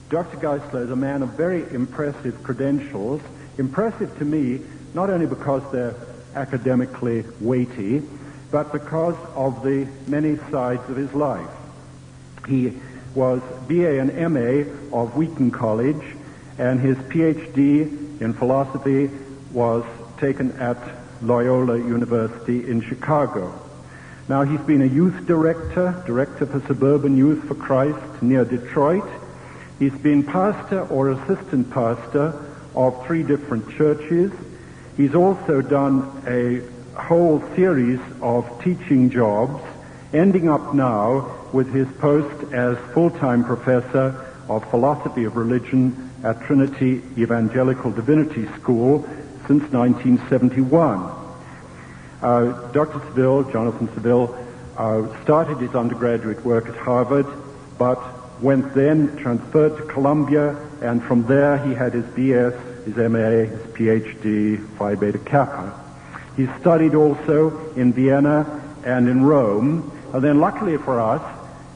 Dr. Geisler is a man of very impressive credentials, impressive to me not only because they're academically weighty, but because of the many sides of his life. He was BA and MA of Wheaton College, and his PhD in philosophy was taken at Loyola University in Chicago. Now, he's been a youth director for Suburban Youth for Christ near Detroit. He's been pastor or assistant pastor of 3 different churches. He's also done a whole series of teaching jobs, ending up now with his post as full-time professor of philosophy of religion at Trinity Evangelical Divinity School since 1971. Dr. Saville, Jonathan Saville, started his undergraduate work at Harvard, but went then, transferred to Columbia, and from there he had his BS, his MA, his PhD, Phi Beta Kappa. He studied also in Vienna and in Rome, and then luckily for us,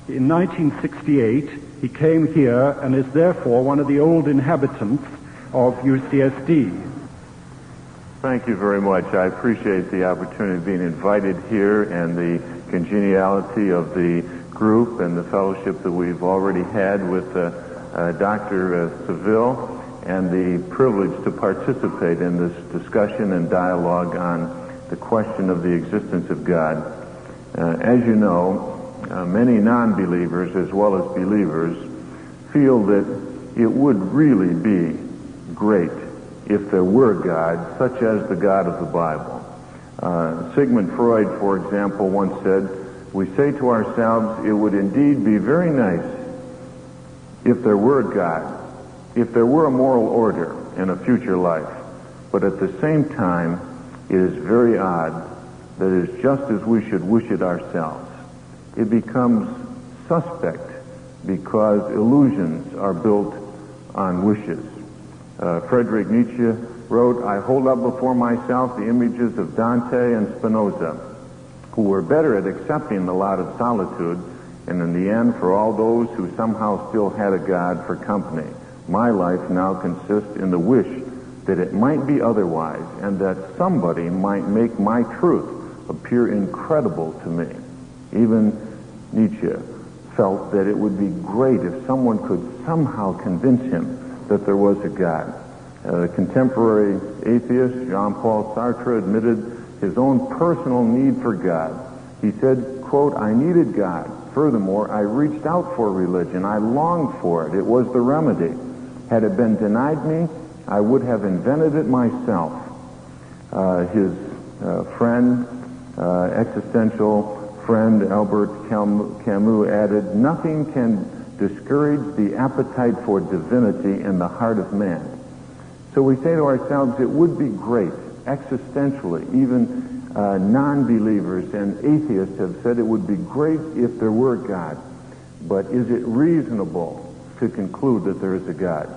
in 1968, he came here and is therefore one of the old inhabitants of UCSD. Thank you very much. I appreciate the opportunity of being invited here and the congeniality of the group and the fellowship that we've already had with Dr. Saville, and the privilege to participate in this discussion and dialogue on the question of the existence of God. As you know, many non-believers as well as believers feel that it would really be great if there were God, such as the God of the Bible. Sigmund Freud, for example, once said, "We say to ourselves, it would indeed be very nice if there were God, if there were a moral order in a future life. But at the same time, it is very odd that it is just as we should wish it ourselves." It becomes suspect because illusions are built on wishes. Friedrich Nietzsche wrote, "I hold up before myself the images of Dante and Spinoza, who were better at accepting the lot of solitude, and in the end, for all those who somehow still had a God for company, my life now consists in the wish that it might be otherwise, and that somebody might make my truth appear incredible to me." Even Nietzsche felt that it would be great if someone could somehow convince him that there was a God. Contemporary atheist Jean-Paul Sartre admitted his own personal need for God. He said, quote, "I needed God. Furthermore, I reached out for religion. I longed for it. It was the remedy. Had it been denied me, I would have invented it myself." His friend, existential friend Albert Camus added, "Nothing can discourage the appetite for divinity in the heart of man." So we say to ourselves, it would be great, existentially, even non-believers and atheists have said it would be great if there were God. But is it reasonable to conclude that there is a God?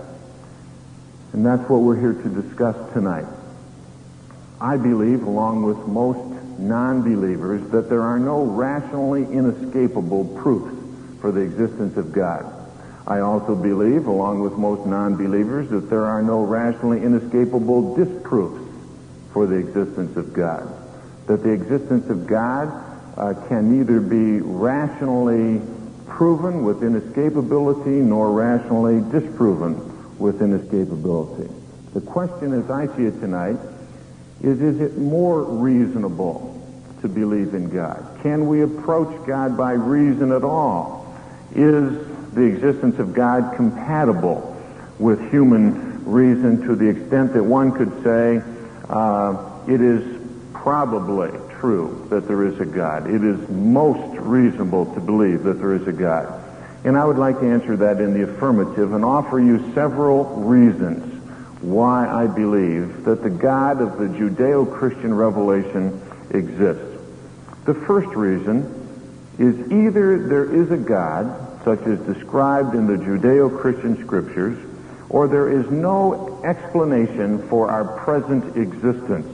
And that's what we're here to discuss tonight. I believe, along with most non-believers, that there are no rationally inescapable proofs for the existence of God. I also believe, along with most non-believers, that there are no rationally inescapable disproofs for the existence of God. That the existence of God can neither be rationally proven with inescapability nor rationally disproven with inescapability. The question, as I see it tonight, is it more reasonable to believe in God? Can we approach God by reason at all? Is the existence of God compatible with human reason to the extent that one could say it is probably true that there is a God? It is most reasonable to believe that there is a God. And I would like to answer that in the affirmative and offer you several reasons why I believe that the God of the Judeo-Christian revelation exists. The first reason is either there is a God, such as described in the Judeo-Christian scriptures, or there is no explanation for our present existence.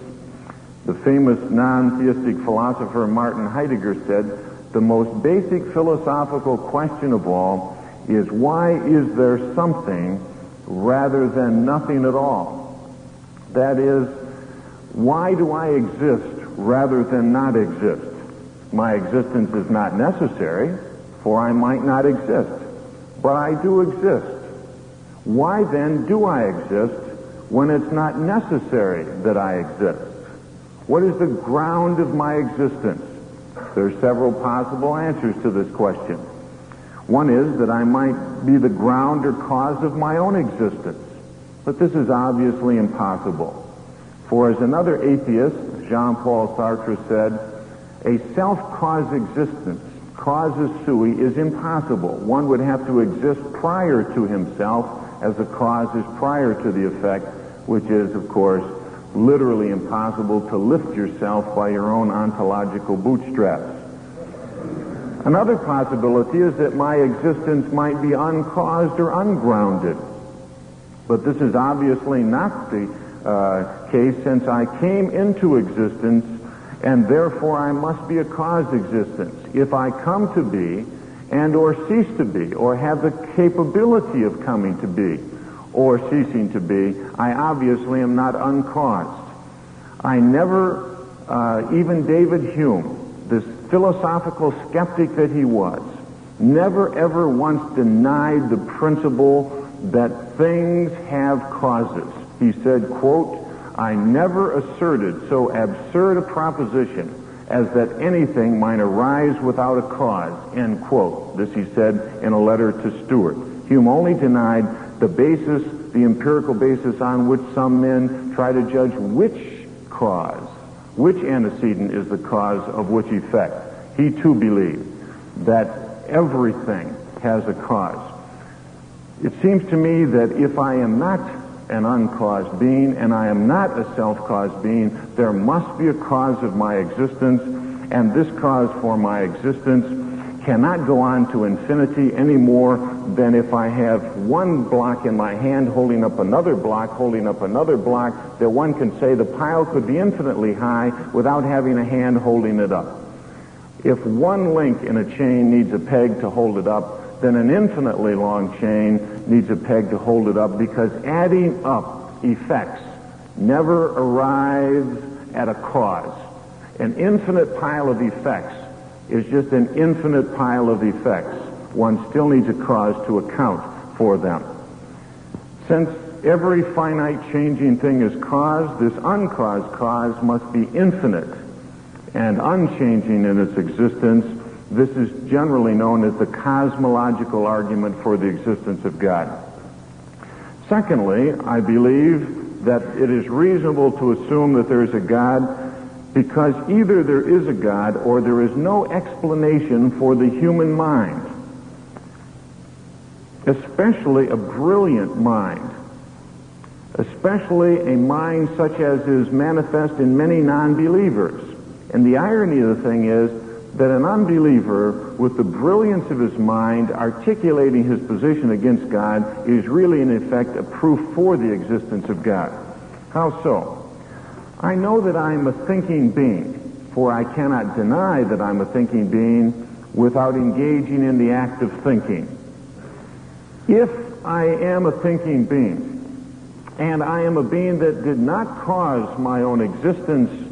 The famous non-theistic philosopher Martin Heidegger said, "The most basic philosophical question of all is why is there something rather than nothing at all? That is, why do I exist rather than not exist? My existence is not necessary, for I might not exist, but I do exist. Why then do I exist when it's not necessary that I exist? What is the ground of my existence? There are several possible answers to this question. One is that I might be the ground or cause of my own existence, but this is obviously impossible. For as another atheist, Jean-Paul Sartre, said, a self-caused existence, causa sui, is impossible. One would have to exist prior to himself, as the cause is prior to the effect, which is, of course, literally impossible to lift yourself by your own ontological bootstraps. Another possibility is that my existence might be uncaused or ungrounded. But this is obviously not the case, since I came into existence, and therefore I must be a caused existence. If I come to be, and or cease to be, or have the capability of coming to be, or ceasing to be, I obviously am not uncaused. I never, even David Hume, this philosophical skeptic that he was, never ever once denied the principle that things have causes. He said, quote, I never asserted so absurd a proposition as that anything might arise without a cause, end quote. This he said in a letter to Stuart. Hume only denied the basis, the empirical basis on which some men try to judge which cause, which antecedent is the cause of which effect. He too believed that everything has a cause. It seems to me that if I am not an uncaused being and I am not a self-caused being, there must be a cause of my existence, and this cause for my existence cannot go on to infinity any more than if I have one block in my hand holding up another block, that one can say the pile could be infinitely high without having a hand holding it up. If one link in a chain needs a peg to hold it up, then an infinitely long chain needs a peg to hold it up, because adding up effects never arrives at a cause. An infinite pile of effects is just an infinite pile of effects. One still needs a cause to account for them. Since every finite changing thing is caused, this uncaused cause must be infinite and unchanging in its existence. This is generally known as the cosmological argument for the existence of God. Secondly, I believe that it is reasonable to assume that there is a God, because either there is a God or there is no explanation for the human mind, especially a brilliant mind, especially a mind such as is manifest in many non-believers. And the irony of the thing is that an unbeliever, with the brilliance of his mind, articulating his position against God, is really in effect a proof for the existence of God. How so? I know that I am a thinking being, for I cannot deny that I'm a thinking being without engaging in the act of thinking. If I am a thinking being, and I am a being that did not cause my own existence,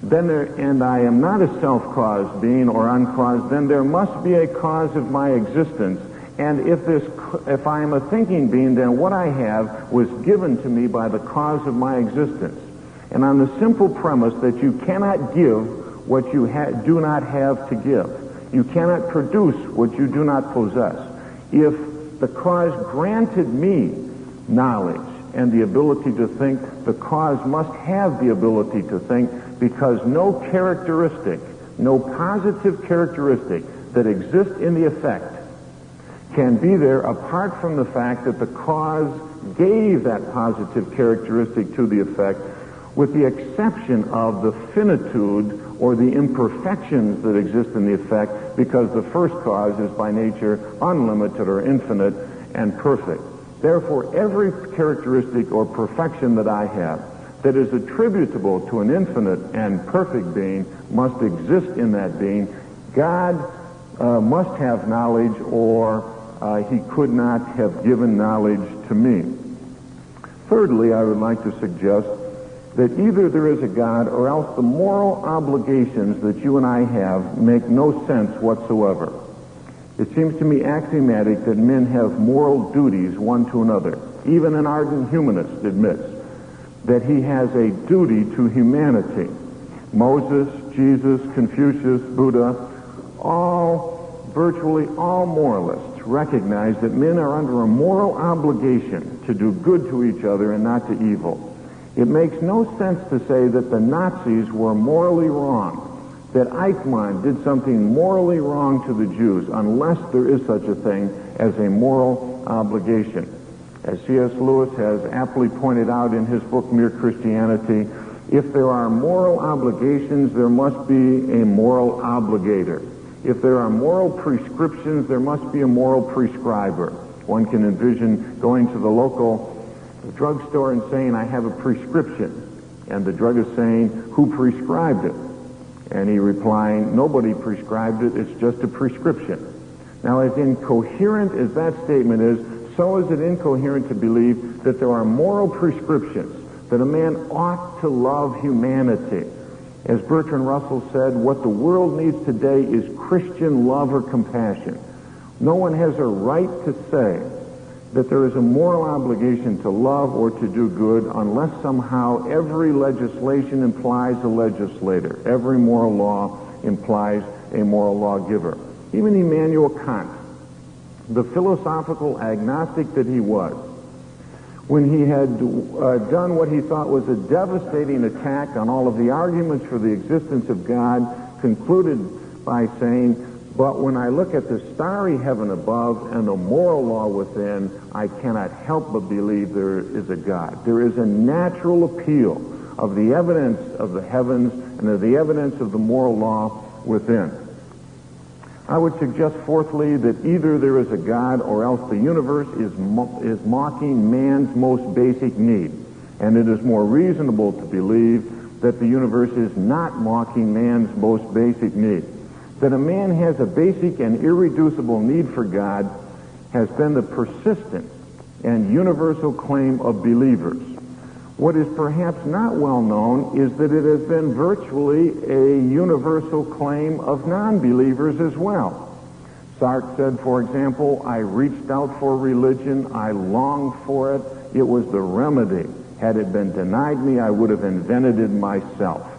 and I am not a self-caused being or uncaused, then there must be a cause of my existence. And if I am a thinking being, then what I have was given to me by the cause of my existence. And on the simple premise that you cannot give what you do not have to give. You cannot produce what you do not possess. If the cause granted me knowledge and the ability to think, the cause must have the ability to think, because no characteristic, no positive characteristic that exists in the effect can be there apart from the fact that the cause gave that positive characteristic to the effect, with the exception of the finitude or the imperfections that exist in the effect, because the first cause is by nature unlimited or infinite and perfect. Therefore, every characteristic or perfection that I have that is attributable to an infinite and perfect being must exist in that being. God must have knowledge or he could not have given knowledge to me. Thirdly, I would like to suggest that either there is a God or else the moral obligations that you and I have make no sense whatsoever. It seems to me axiomatic that men have moral duties one to another. Even an ardent humanist admits that he has a duty to humanity. Moses, Jesus, Confucius, Buddha, virtually all moralists recognize that men are under a moral obligation to do good to each other and not to evil. It makes no sense to say that the Nazis were morally wrong, that Eichmann did something morally wrong to the Jews, unless there is such a thing as a moral obligation. As C.S. Lewis has aptly pointed out in his book, Mere Christianity, if there are moral obligations, there must be a moral obligator. If there are moral prescriptions, there must be a moral prescriber. One can envision going to the local drugstore and saying, I have a prescription. And the druggist saying, who prescribed it? And he replying, nobody prescribed it, it's just a prescription. Now, as incoherent as that statement is, so is it incoherent to believe that there are moral prescriptions, that a man ought to love humanity. As Bertrand Russell said, what the world needs today is Christian love or compassion. No one has a right to say that there is a moral obligation to love or to do good unless somehow every legislation implies a legislator. Every moral law implies a moral lawgiver. Even Immanuel Kant, the philosophical agnostic that he was, when he had done what he thought was a devastating attack on all of the arguments for the existence of God, concluded by saying, but when I look at the starry heaven above and the moral law within, I cannot help but believe there is a God. There is a natural appeal of the evidence of the heavens and of the evidence of the moral law within. I would suggest, fourthly, that either there is a God or else the universe is mocking man's most basic need. And it is more reasonable to believe that the universe is not mocking man's most basic need. That a man has a basic and irreducible need for God has been the persistent and universal claim of believers. What is perhaps not well known is that it has been virtually a universal claim of non-believers as well. Sartre said, for example, I reached out for religion, I longed for it, it was the remedy. Had it been denied me, I would have invented it myself.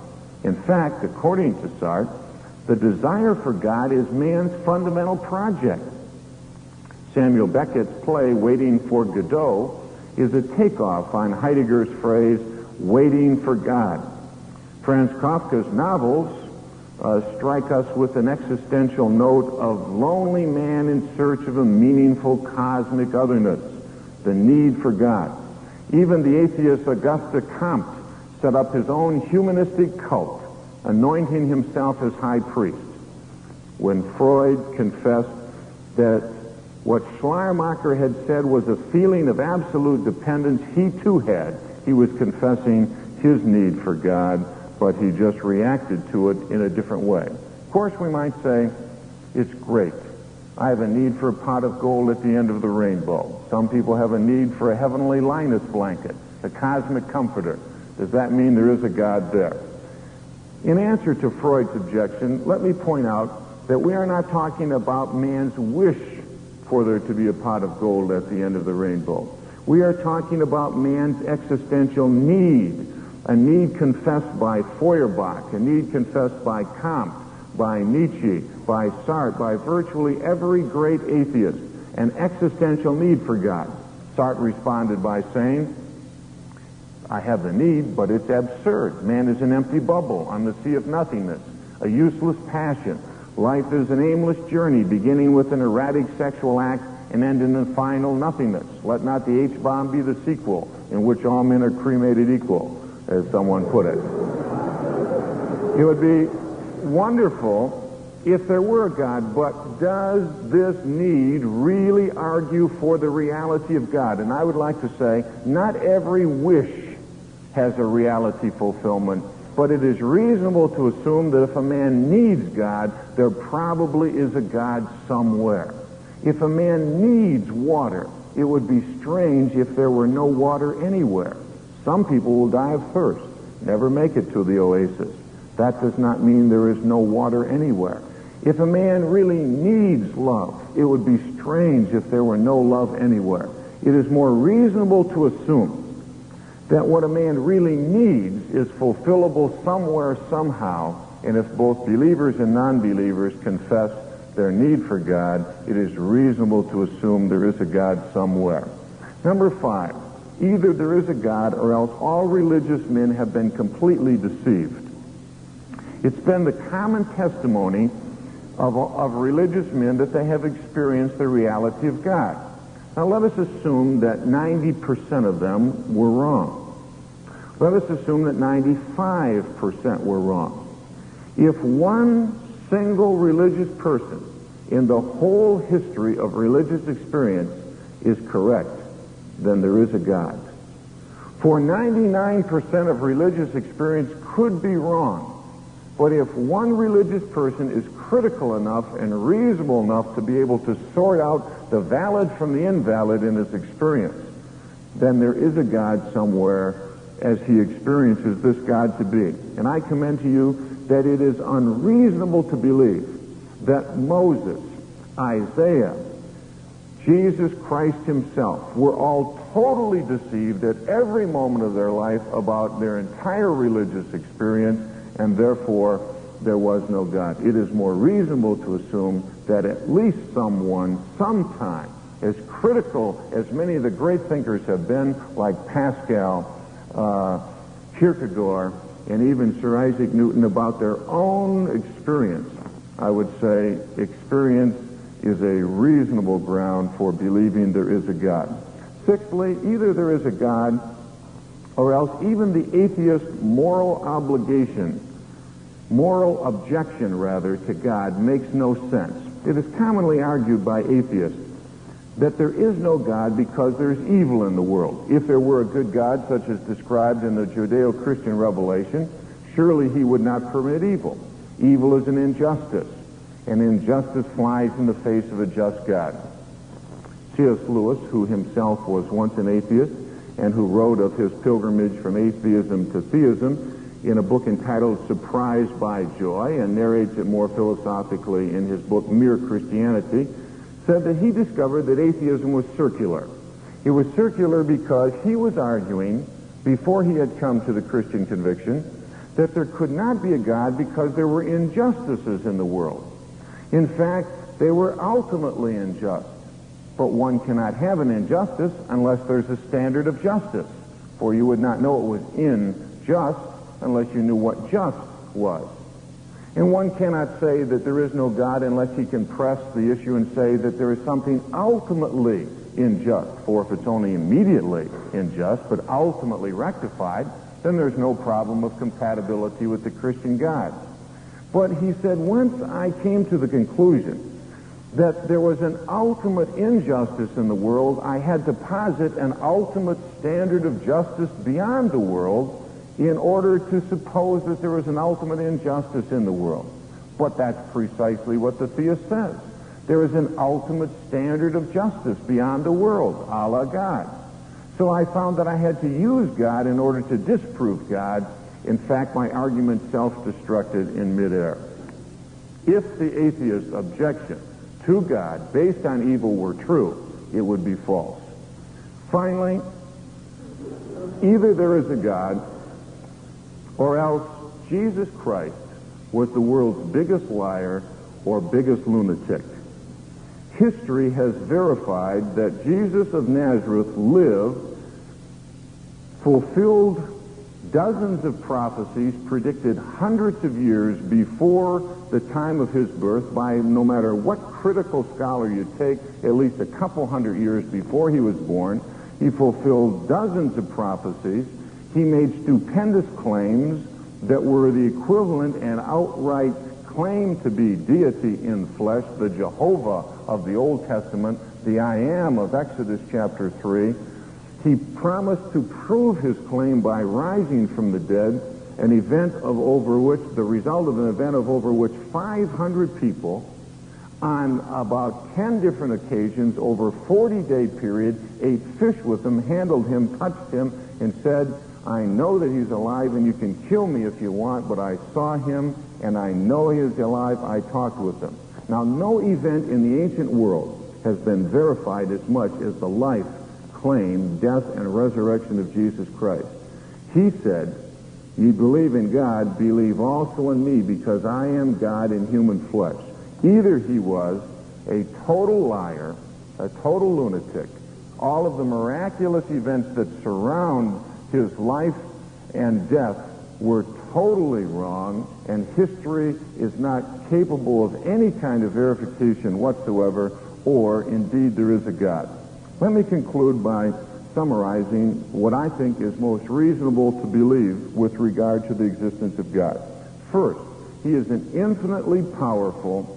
In fact, according to Sartre, the desire for God is man's fundamental project. Samuel Beckett's play, Waiting for Godot, is a takeoff on Heidegger's phrase, waiting for God. Franz Kafka's novels strike us with an existential note of lonely man in search of a meaningful cosmic otherness, the need for God. Even the atheist Auguste Comte set up his own humanistic cult, anointing himself as high priest. When Freud confessed that what Schleiermacher had said was a feeling of absolute dependence he too had, he was confessing his need for God, but he just reacted to it in a different way. Of course, we might say, it's great. I have a need for a pot of gold at the end of the rainbow. Some people have a need for a heavenly Linus blanket, a cosmic comforter. Does that mean there is a God there? In answer to Freud's objection, let me point out that we are not talking about man's wish for there to be a pot of gold at the end of the rainbow. We are talking about man's existential need, a need confessed by Feuerbach, a need confessed by Comte, by Nietzsche, by Sartre, by virtually every great atheist, an existential need for God. Sartre responded by saying, I have the need, but it's absurd. Man is an empty bubble on the sea of nothingness, a useless passion. Life is an aimless journey beginning with an erratic sexual act and ending in final nothingness. Let not the H-bomb be the sequel in which all men are cremated equal, as someone put it. It would be wonderful if there were a God, but does this need really argue for the reality of God? And I would like to say, not every wish has a reality fulfillment, but it is reasonable to assume that if a man needs God, there probably is a God somewhere. If a man needs water, it would be strange if there were no water anywhere. Some people will die of thirst, never make it to the oasis. That does not mean there is no water anywhere. If a man really needs love, it would be strange if there were no love anywhere. It is more reasonable to assume that what a man really needs is fulfillable somewhere, somehow, and if both believers and non-believers confess their need for God, it is reasonable to assume there is a God somewhere. Number 5, either there is a God or else all religious men have been completely deceived. It's been the common testimony of religious men that they have experienced the reality of God. Now let us assume that 90% of them were wrong. Let us assume that 95% were wrong. If one single religious person in the whole history of religious experience is correct, then there is a God. For 99% of religious experience could be wrong. But if one religious person is critical enough and reasonable enough to be able to sort out the valid from the invalid in his experience, then there is a God somewhere as he experiences this God to be. And I commend to you that it is unreasonable to believe that Moses, Isaiah, Jesus Christ himself were all totally deceived at every moment of their life about their entire religious experience, and therefore there was no God. It is more reasonable to assume that at least someone, sometime, as critical as many of the great thinkers have been, like Pascal, Kierkegaard, and even Sir Isaac Newton, about their own experience, I would say experience is a reasonable ground for believing there is a God. Sixthly, either there is a God or else even the atheist's moral objection to God makes no sense. It is commonly argued by atheists that there is no God because there's evil in the world. If there were a good God, such as described in the Judeo-Christian revelation, surely he would not permit evil. Evil is an injustice, and injustice flies in the face of a just God. C.S. Lewis, who himself was once an atheist and who wrote of his pilgrimage from atheism to theism in a book entitled Surprised by Joy, and narrates it more philosophically in his book Mere Christianity, said that he discovered that atheism was circular. It was circular because he was arguing, before he had come to the Christian conviction, that there could not be a God because there were injustices in the world. In fact, they were ultimately unjust. But one cannot have an injustice unless there's a standard of justice, for you would not know it was unjust unless you knew what just was. And one cannot say that there is no God unless he can press the issue and say that there is something ultimately unjust. For if it's only immediately unjust, but ultimately rectified, then there's no problem of compatibility with the Christian God. But he said, once I came to the conclusion that there was an ultimate injustice in the world, I had to posit an ultimate standard of justice beyond the world in order to suppose that there was an ultimate injustice in the world. But that's precisely what the theist says. There is an ultimate standard of justice beyond the world, a la God. So I found that I had to use God in order to disprove God. In fact, my argument self-destructed in midair. If the atheist's objection to God based on evil were true, it would be false. Finally, either there is a God or else Jesus Christ was the world's biggest liar or biggest lunatic. History has verified that Jesus of Nazareth lived, fulfilled dozens of prophecies predicted hundreds of years before the time of his birth by no matter what critical scholar you take, at least a couple hundred years before he was born. He fulfilled dozens of prophecies. He made stupendous claims that were the equivalent and outright claim to be deity in flesh, the Jehovah of the Old Testament, the I Am of Exodus chapter 3. He promised to prove his claim by rising from the dead, an event of over which, the result of an event of over which 500 people on about 10 different occasions over a 40-day period, ate fish with him, handled him, touched him, and said, I know that he's alive and you can kill me if you want, but I saw him and I know he is alive. I talked with him. Now, no event in the ancient world has been verified as much as the life, claim, death, and resurrection of Jesus Christ. He said, ye believe in God, believe also in me, because I am God in human flesh. Either he was a total liar, a total lunatic. All of the miraculous events that surround his life and death were totally wrong, and history is not capable of any kind of verification whatsoever, or indeed there is a God. Let me conclude by summarizing what I think is most reasonable to believe with regard to the existence of God. First, he is an infinitely powerful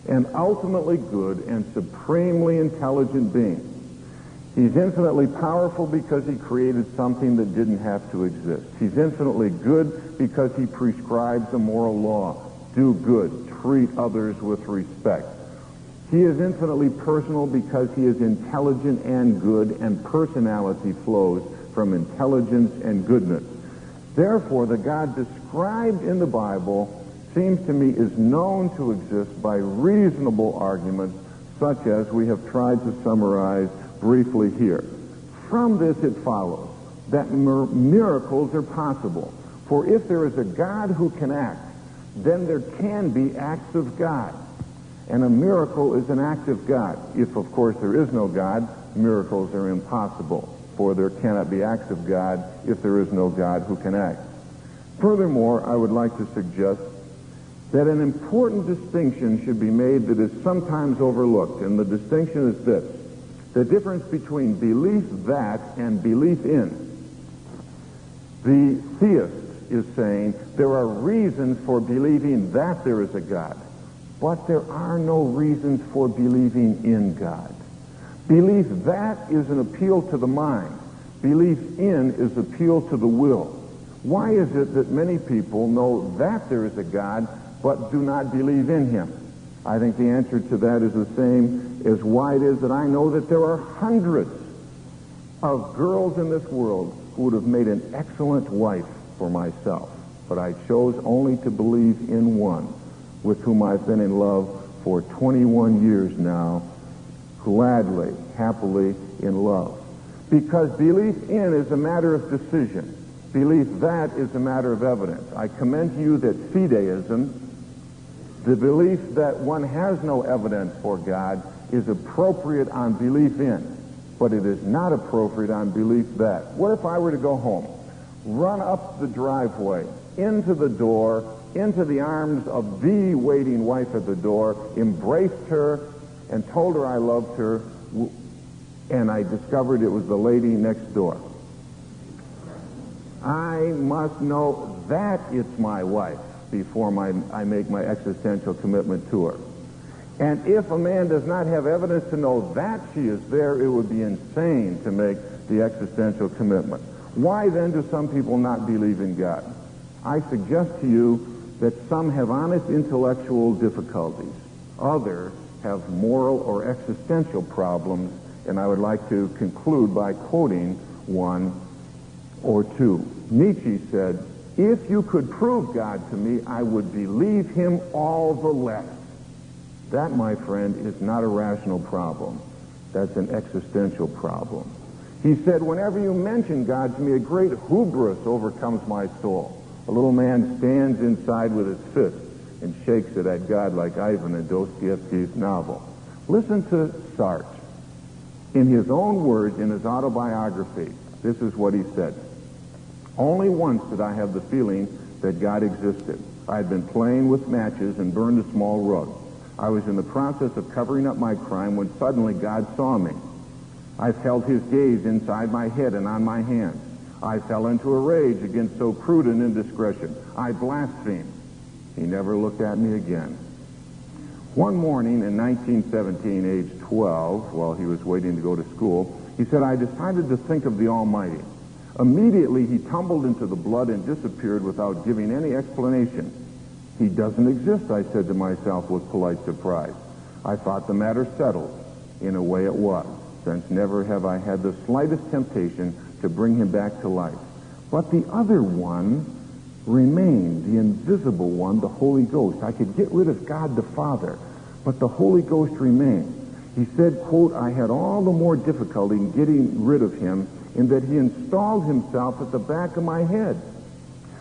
and ultimately good and supremely intelligent being. He's infinitely powerful because he created something that didn't have to exist. He's infinitely good because he prescribes a moral law. Do good, treat others with respect. He is infinitely personal because he is intelligent and good, and personality flows from intelligence and goodness. Therefore, the God described in the Bible seems to me is known to exist by reasonable arguments, such as we have tried to summarize briefly here. From this it follows that miracles are possible. For if there is a God who can act, then there can be acts of God. And a miracle is an act of God. If, of course, there is no God, miracles are impossible, for there cannot be acts of God if there is no God who can act. Furthermore, I would like to suggest that an important distinction should be made that is sometimes overlooked, and the distinction is this: the difference between belief that and belief in. The theist is saying there are reasons for believing that there is a God, but there are no reasons for believing in God. Belief that is an appeal to the mind. Belief in is appeal to the will. Why is it that many people know that there is a God but do not believe in him? I think the answer to that is the same as why it is that I know that there are hundreds of girls in this world who would have made an excellent wife for myself, but I chose only to believe in one with whom I've been in love for 21 years now, gladly, happily in love. Because belief in is a matter of decision. Belief that is a matter of evidence. I commend to you that Fideism, the belief that one has no evidence for God, is appropriate on belief in, but it is not appropriate on belief that. What if I were to go home, run up the driveway, into the door, into the arms of the waiting wife at the door, embraced her, and told her I loved her, and I discovered it was the lady next door? I must know that it's my wife before I make my existential commitment to her. And if a man does not have evidence to know that she is there, it would be insane to make the existential commitment. Why then do some people not believe in God? I suggest to you that some have honest intellectual difficulties. Others have moral or existential problems, and I would like to conclude by quoting one or two. Nietzsche said, if you could prove God to me, I would believe him all the less. That, my friend, is not a rational problem. That's an existential problem. He said, whenever you mention God to me, a great hubris overcomes my soul. A little man stands inside with his fist and shakes it at God like Ivan in Dostoevsky's novel. Listen to Sartre. In his own words, in his autobiography, this is what he said. Only once did I have the feeling that God existed. I had been playing with matches and burned a small rug. I was in the process of covering up my crime when suddenly God saw me. I felt his gaze inside my head and on my hands. I fell into a rage against so crude an indiscretion. I blasphemed. He never looked at me again. One morning in 1917, age 12, while he was waiting to go to school, he said, I decided to think of the Almighty. Immediately he tumbled into the blood and disappeared without giving any explanation. He doesn't exist, I said to myself with polite surprise. I thought the matter settled. In a way it was, since never have I had the slightest temptation to bring him back to life. But the other one remained, the invisible one, the Holy Ghost. I could get rid of God the Father, but the Holy Ghost remained. He said, quote, I had all the more difficulty in getting rid of him in that he installed himself at the back of my head.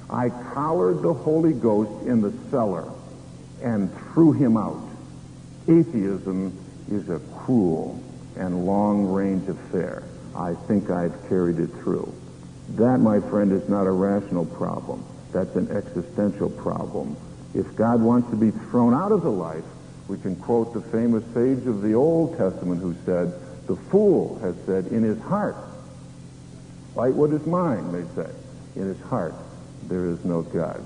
I collared the Holy Ghost in the cellar and threw him out. Atheism is a cruel and long-range affair. I think I've carried it through. That, my friend, is not a rational problem. That's an existential problem. If God wants to be thrown out of the life, we can quote the famous sage of the Old Testament who said, the fool has said in his heart, fight what is mine, they say. In his heart, there is no God.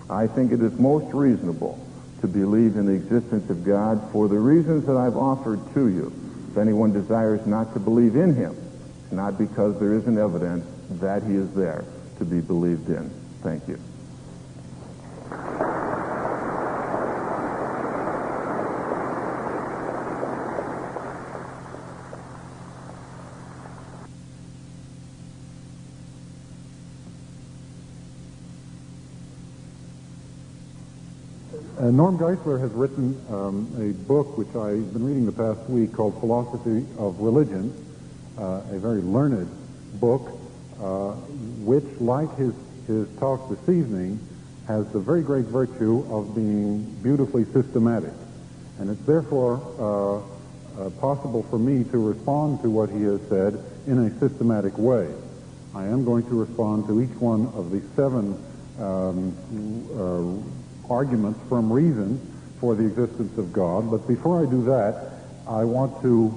I think it is most reasonable to believe in the existence of God for the reasons that I've offered to you. If anyone desires not to believe in him, it's not because there isn't evidence that he is there to be believed in. Thank you. Norm Geisler has written a book which I've been reading the past week called Philosophy of Religion, a very learned book, which, like his talk this evening, has the very great virtue of being beautifully systematic. And it's therefore possible for me to respond to what he has said in a systematic way. I am going to respond to each one of the 7 arguments from reason for the existence of God. But before I do that, I want to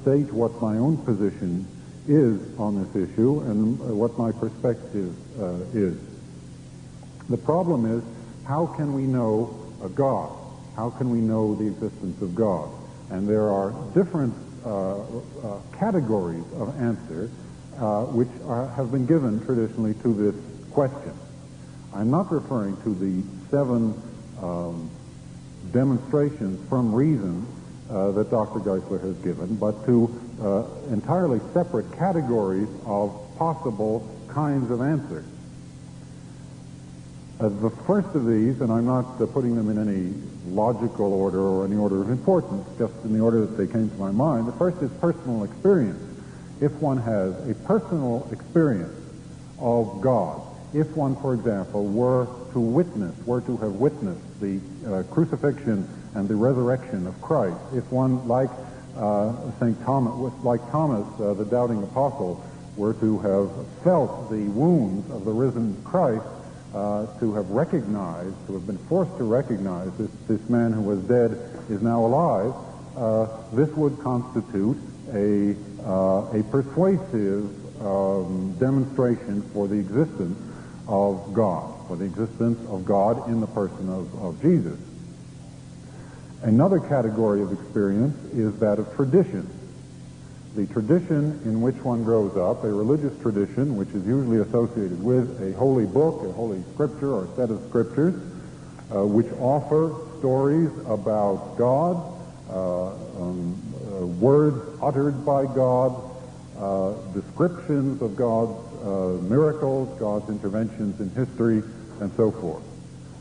state what my own position is on this issue and what my perspective is. The problem is, how can we know a God? How can we know the existence of God? And there are different categories of answer which have been given traditionally to this question. I'm not referring to the 7 demonstrations from reason that Dr. Geisler has given, but to entirely separate categories of possible kinds of answers. The first of these, and I'm not putting them in any logical order or any order of importance, just in the order that they came to my mind. The first is personal experience. If one has a personal experience of God, if one, for example, were to have witnessed the crucifixion and the resurrection of Christ, if one, like Thomas, the doubting apostle, were to have felt the wounds of the risen Christ, to have recognized, to have been forced to recognize this man who was dead is now alive, this would constitute a persuasive demonstration for the existence of God, for the existence of God in the person of Jesus. Another category of experience is that of tradition. The tradition in which one grows up, a religious tradition, which is usually associated with a holy book, a holy scripture, or a set of scriptures, which offer stories about God, words uttered by God, descriptions of God's miracles, God's interventions in history, and so forth.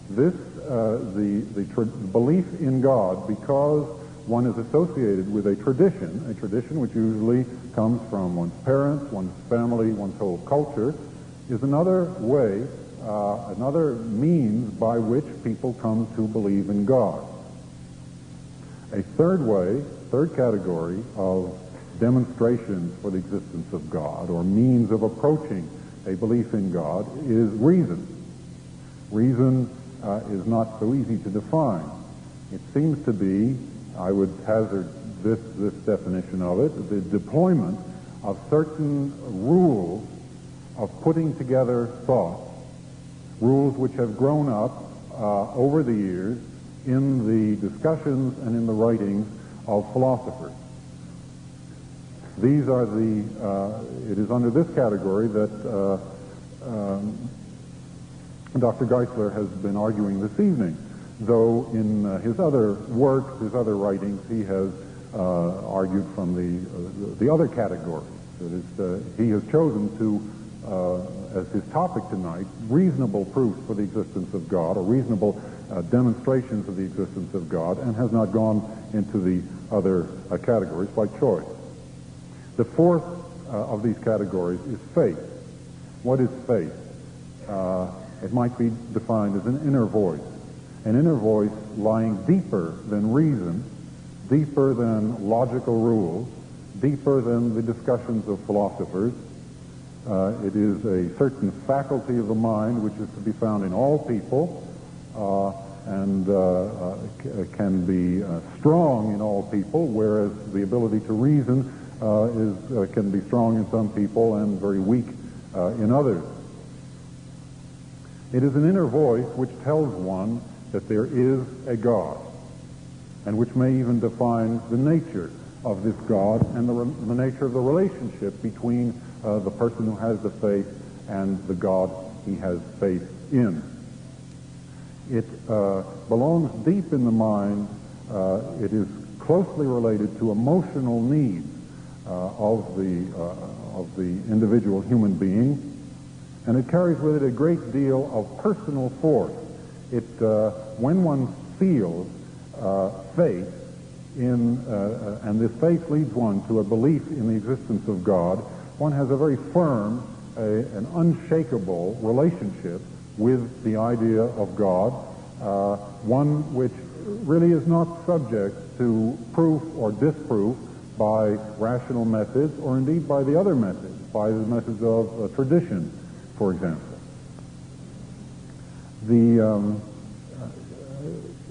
This, the belief in God, because one is associated with a tradition which usually comes from one's parents, one's family, one's whole culture, is another way, another means by which people come to believe in God. A third category of demonstrations for the existence of God, or means of approaching a belief in God, is reason. Reason is not so easy to define. It seems to be, I would hazard this definition of it, the deployment of certain rules of putting together thought, rules which have grown up over the years in the discussions and in the writings of philosophers. These are it is under this category that Dr. Geisler has been arguing this evening, though in his other works, his other writings, he has argued from the other category. That is, he has chosen to, as his topic tonight, reasonable proofs for the existence of God, or reasonable demonstrations of the existence of God, and has not gone into the other categories by choice. The fourth of these categories is faith. What is faith? It might be defined as an inner voice lying deeper than reason, deeper than logical rules, deeper than the discussions of philosophers. It is a certain faculty of the mind which is to be found in all people, and can be strong in all people, whereas the ability to reason can be strong in some people and very weak in others. It is an inner voice which tells one that there is a God, and which may even define the nature of this God and the nature of the relationship between the person who has the faith and the God he has faith in. It belongs deep in the mind. It is closely related to emotional needs of the individual human being, and it carries with it a great deal of personal force. When one feels faith in, and this faith leads one to a belief in the existence of God, one has a very firm, an unshakable relationship with the idea of God, one which really is not subject to proof or disproof by rational methods, or indeed by the other methods, by the methods of tradition, for example.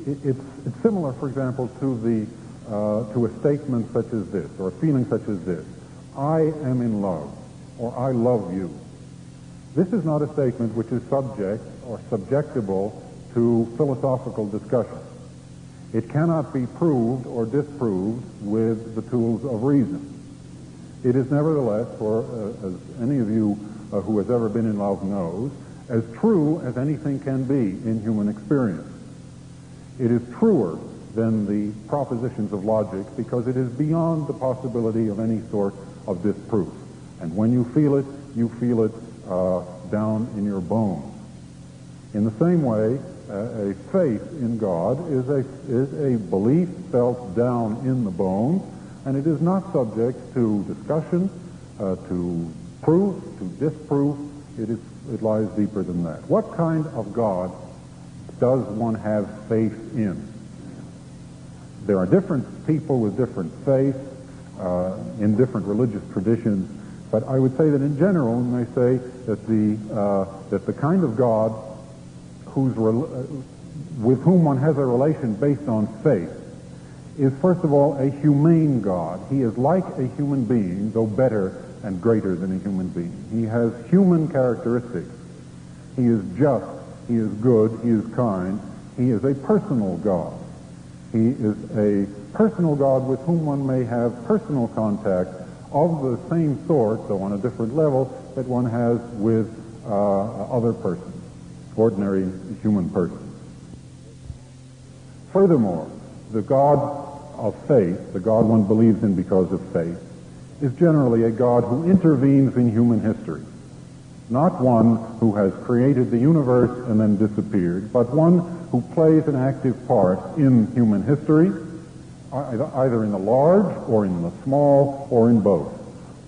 It's similar, for example, to a statement such as this, or a feeling such as this: I am in love, or I love you. This is not a statement which is subject or subjectable to philosophical discussion. It cannot be proved or disproved with the tools of reason. It is nevertheless, as any of you who has ever been in love knows, as true as anything can be in human experience. It is truer than the propositions of logic because it is beyond the possibility of any sort of disproof. And when you feel it down in your bones. In the same way, a faith in God is a belief felt down in the bones, and it is not subject to discussion, to proof, to disproof. It lies deeper than that. What kind of God does one have faith in? There are different people with different faiths in different religious traditions, but I would say that in general, we may say that the kind of God with whom one has a relation based on faith is, first of all, a humane God. He is like a human being, though better and greater than a human being. He has human characteristics. He is just, he is good, he is kind. He is a personal God. He is a personal God with whom one may have personal contact of the same sort, though on a different level, that one has with other persons, ordinary human persons. Furthermore, the God of faith, the God one believes in because of faith, is generally a God who intervenes in human history. Not one who has created the universe and then disappeared, but one who plays an active part in human history, either in the large or in the small or in both.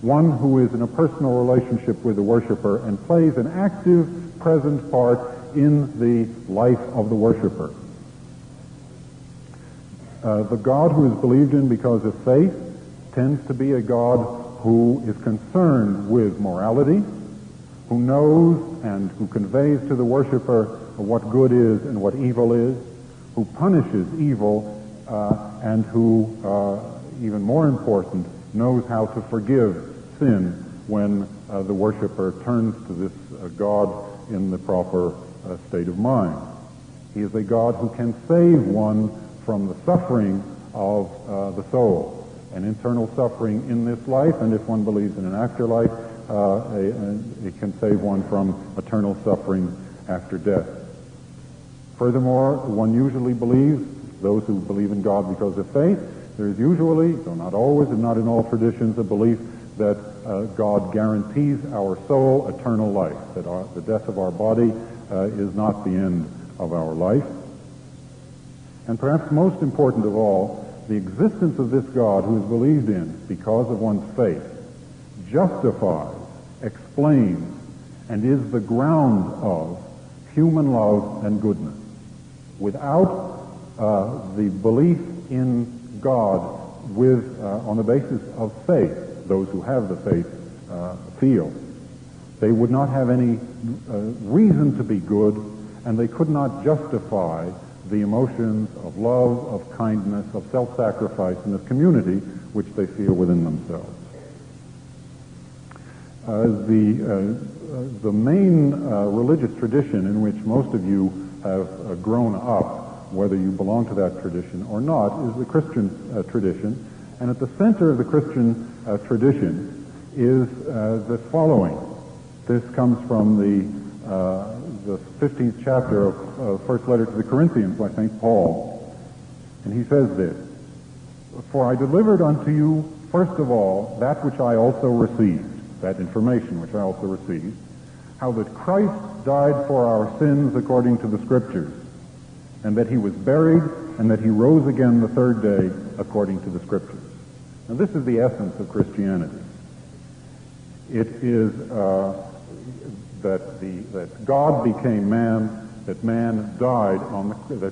One who is in a personal relationship with the worshiper and plays an active, present part in the life of the worshiper. The God who is believed in because of faith tends to be a God who is concerned with morality, who knows and who conveys to the worshiper what good is and what evil is, who punishes evil, and who, even more important, knows how to forgive sin when the worshiper turns to this God in the proper state of mind. He is a God who can save one from the suffering of the soul, an internal suffering in this life, and if one believes in an afterlife, it can save one from eternal suffering after death. Furthermore, one usually believes, those who believe in God because of faith, there is usually, though not always and not in all traditions, a belief that God guarantees our soul eternal life, that the death of our body is not the end of our life. And perhaps most important of all, the existence of this God who is believed in because of one's faith justifies, explains, and is the ground of human love and goodness. Without the belief in God on the basis of faith, those who have the faith feel, they would not have any reason to be good, and they could not justify the emotions of love, of kindness, of self-sacrifice, and of community which they feel within themselves. The main religious tradition in which most of you have grown up, whether you belong to that tradition or not, is the Christian tradition. And at the center of the Christian tradition is the following. This comes from the 15th chapter of First Letter to the Corinthians by St. Paul. And he says this, "For I delivered unto you, first of all, that which I also received," that information which I also received, "how that Christ died for our sins according to the Scriptures, and that he was buried, and that he rose again the third day according to the Scriptures." Now this is the essence of Christianity. It is that God became man, that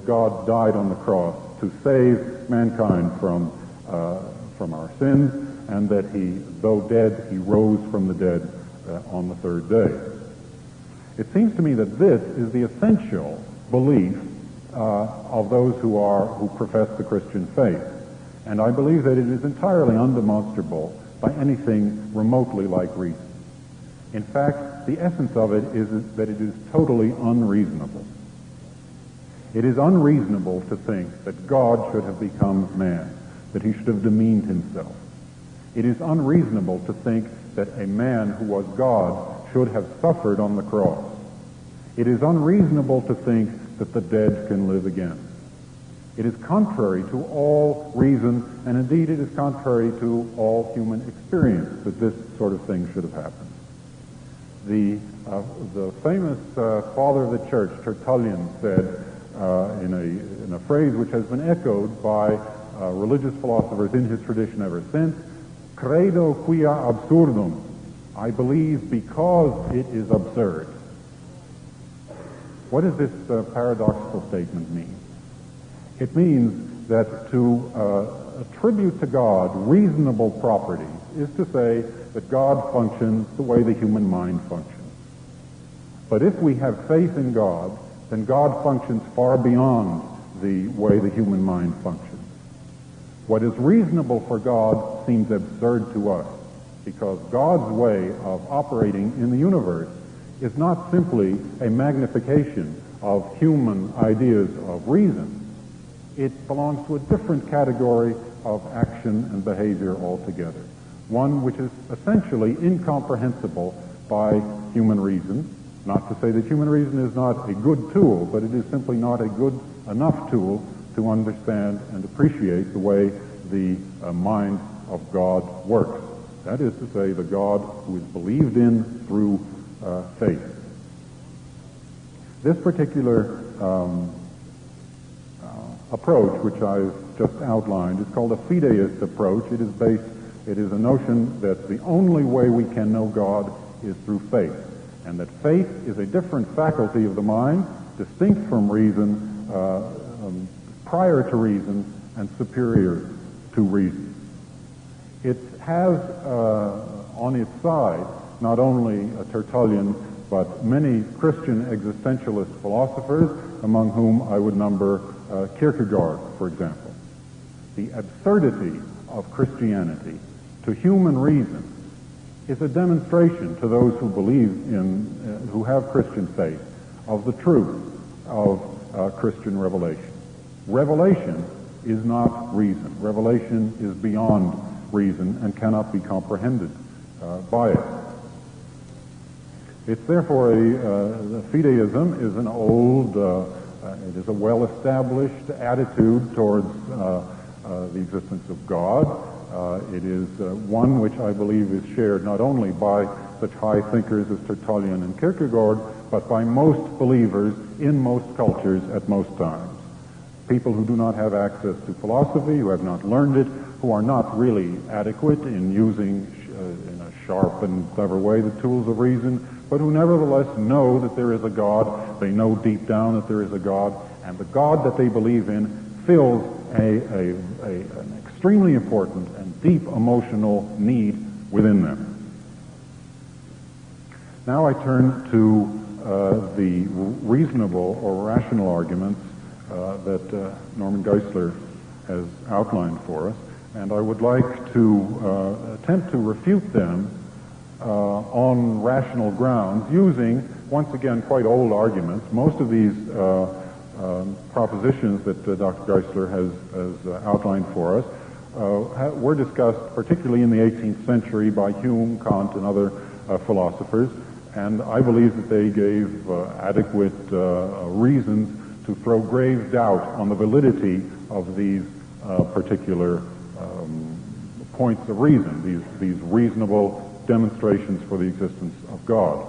God died on the cross to save mankind from our sins, and that he, though dead, he rose from the dead on the third day. It seems to me that this is the essential belief of those who profess the Christian faith. And I believe that it is entirely undemonstrable by anything remotely like reason. In fact, the essence of it is that it is totally unreasonable. It is unreasonable to think that God should have become man, that he should have demeaned himself. It is unreasonable to think that a man who was God should have suffered on the cross. It is unreasonable to think that the dead can live again. It is contrary to all reason, and indeed it is contrary to all human experience that this sort of thing should have happened. The famous father of the church, Tertullian, said in a phrase which has been echoed by religious philosophers in his tradition ever since, "Credo quia absurdum," I believe because it is absurd. What does this paradoxical statement mean? It means that to attribute to God reasonable properties is to say that God functions the way the human mind functions. But if we have faith in God, then God functions far beyond the way the human mind functions. What is reasonable for God seems absurd to us, because God's way of operating in the universe is not simply a magnification of human ideas of reason. It belongs to a different category of action and behavior altogether, one which is essentially incomprehensible by human reason. Not to say that human reason is not a good tool, but it is simply not a good enough tool to understand and appreciate the way the mind of God works. That is to say, the God who is believed in through faith. This particular approach, which I've just outlined, is called a fideist approach. It is a notion that the only way we can know God is through faith, and that faith is a different faculty of the mind, distinct from reason, prior to reason, and superior to reason. It has on its side not only Tertullian, but many Christian existentialist philosophers, among whom I would number Kierkegaard, for example. The absurdity of Christianity to human reason is a demonstration to those who believe in, who have Christian faith, of the truth of Christian revelation. Revelation is not reason. Revelation is beyond reason and cannot be comprehended by it. It's therefore fideism is an old, it is a well-established attitude towards the existence of God. It is one which I believe is shared not only by such high thinkers as Tertullian and Kierkegaard, but by most believers in most cultures at most times. People who do not have access to philosophy, who have not learned it, who are not really adequate in using in a sharp and clever way the tools of reason, but who nevertheless know that there is a God. They know deep down that there is a God, and the God that they believe in fills an extremely important and deep emotional need within them. Now I turn to the reasonable or rational arguments that Norman Geisler has outlined for us, and I would like to attempt to refute them on rational grounds using, once again, quite old arguments. Most of these propositions that Dr. Geisler has outlined for us were discussed particularly in the 18th century by Hume, Kant, and other philosophers, and I believe that they gave adequate reasons to throw grave doubt on the validity of these particular points of reason, these reasonable demonstrations for the existence of God,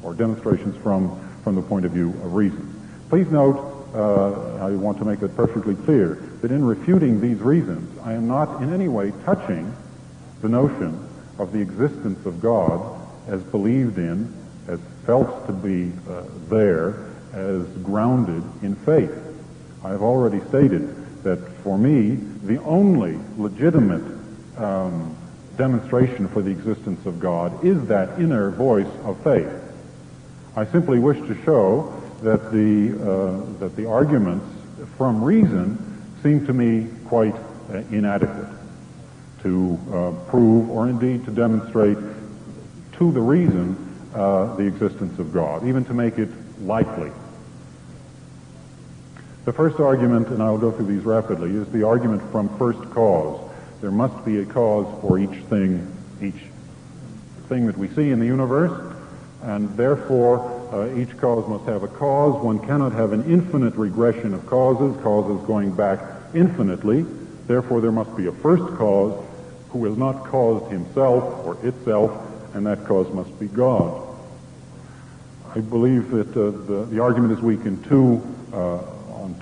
or demonstrations from the point of view of reason. Please note, I want to make it perfectly clear, that in refuting these reasons, I am not in any way touching the notion of the existence of God as believed in, as felt to be there, as grounded in faith. I have already stated that for me, the only legitimate demonstration for the existence of God is that inner voice of faith. I simply wish to show that the arguments from reason seem to me quite inadequate to prove or indeed to demonstrate to the reason the existence of God, even to make it likely. The first argument, and I'll go through these rapidly, is the argument from first cause. There must be a cause for each thing that we see in the universe, and therefore each cause must have a cause. One cannot have an infinite regression of causes going back infinitely. Therefore there must be a first cause who has not caused himself or itself, and that cause must be God. I believe that the argument is weak on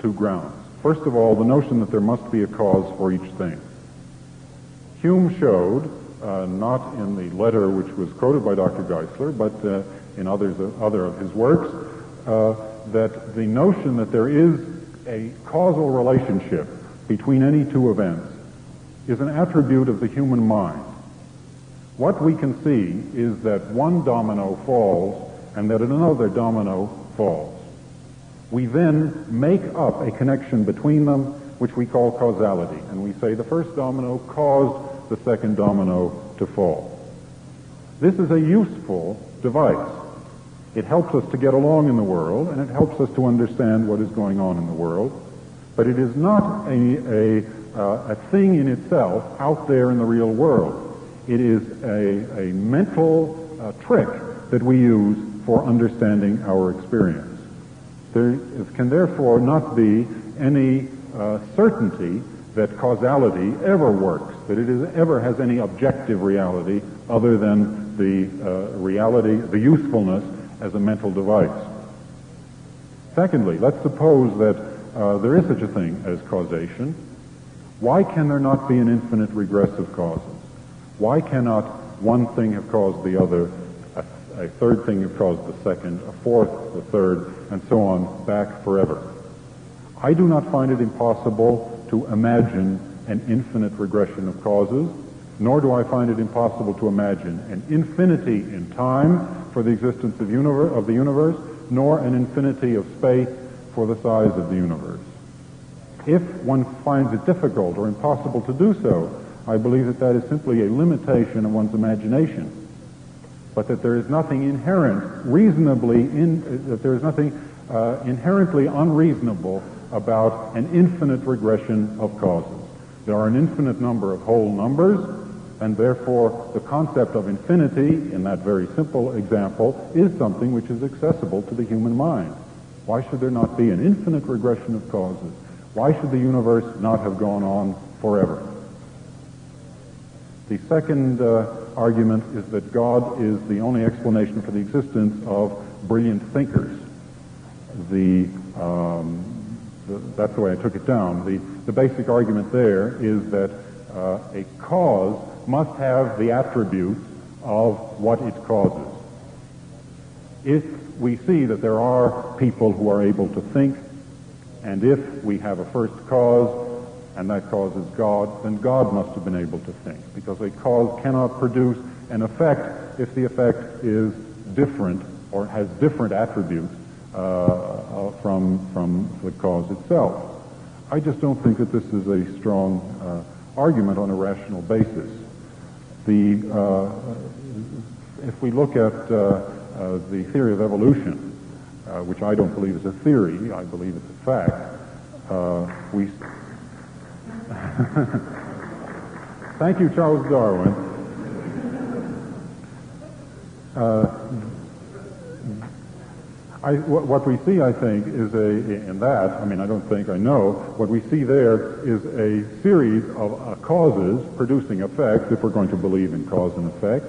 two grounds. First of all, the notion that there must be a cause for each thing. Hume showed, not in the letter which was quoted by Dr. Geisler, but in other of his works, that the notion that there is a causal relationship between any two events is an attribute of the human mind. What we can see is that one domino falls and that another domino falls. We then make up a connection between them, which we call causality, and we say the first domino caused the second domino to fall. This is a useful device. It helps us to get along in the world, and it helps us to understand what is going on in the world, but it is not a thing in itself out there in the real world. It is a mental trick that we use for understanding our experience. There can therefore not be any certainty that causality ever works, that it ever has any objective reality other than the reality, the usefulness as a mental device. Secondly, let's suppose that there is such a thing as causation. Why can there not be an infinite regressive causes? Why cannot one thing have caused the other, a third thing have caused the second, a fourth, the third, and so on, back forever? I do not find it impossible to imagine an infinite regression of causes, nor do I find it impossible to imagine an infinity in time for the existence of the universe, nor an infinity of space for the size of the universe. If one finds it difficult or impossible to do so, I believe that that is simply a limitation of one's imagination, but that there is nothing inherently unreasonable about an infinite regression of causes. There are an infinite number of whole numbers, and therefore the concept of infinity, in that very simple example, is something which is accessible to the human mind. Why should there not be an infinite regression of causes? Why should the universe not have gone on forever? The second argument is that God is the only explanation for the existence of brilliant thinkers. That's the way I took it down. The basic argument there is that a cause must have the attributes of what it causes. If we see that there are people who are able to think, and if we have a first cause, and that cause is God, then God must have been able to think, because a cause cannot produce an effect if the effect is different or has different attributes from the cause itself. I just don't think that this is a strong argument on a rational basis. If we look at the theory of evolution, which I don't believe is a theory, I believe it's a fact, Thank you, Charles Darwin. What we see, I think, is I know, what we see there is a series of causes producing effects, if we're going to believe in cause and effect,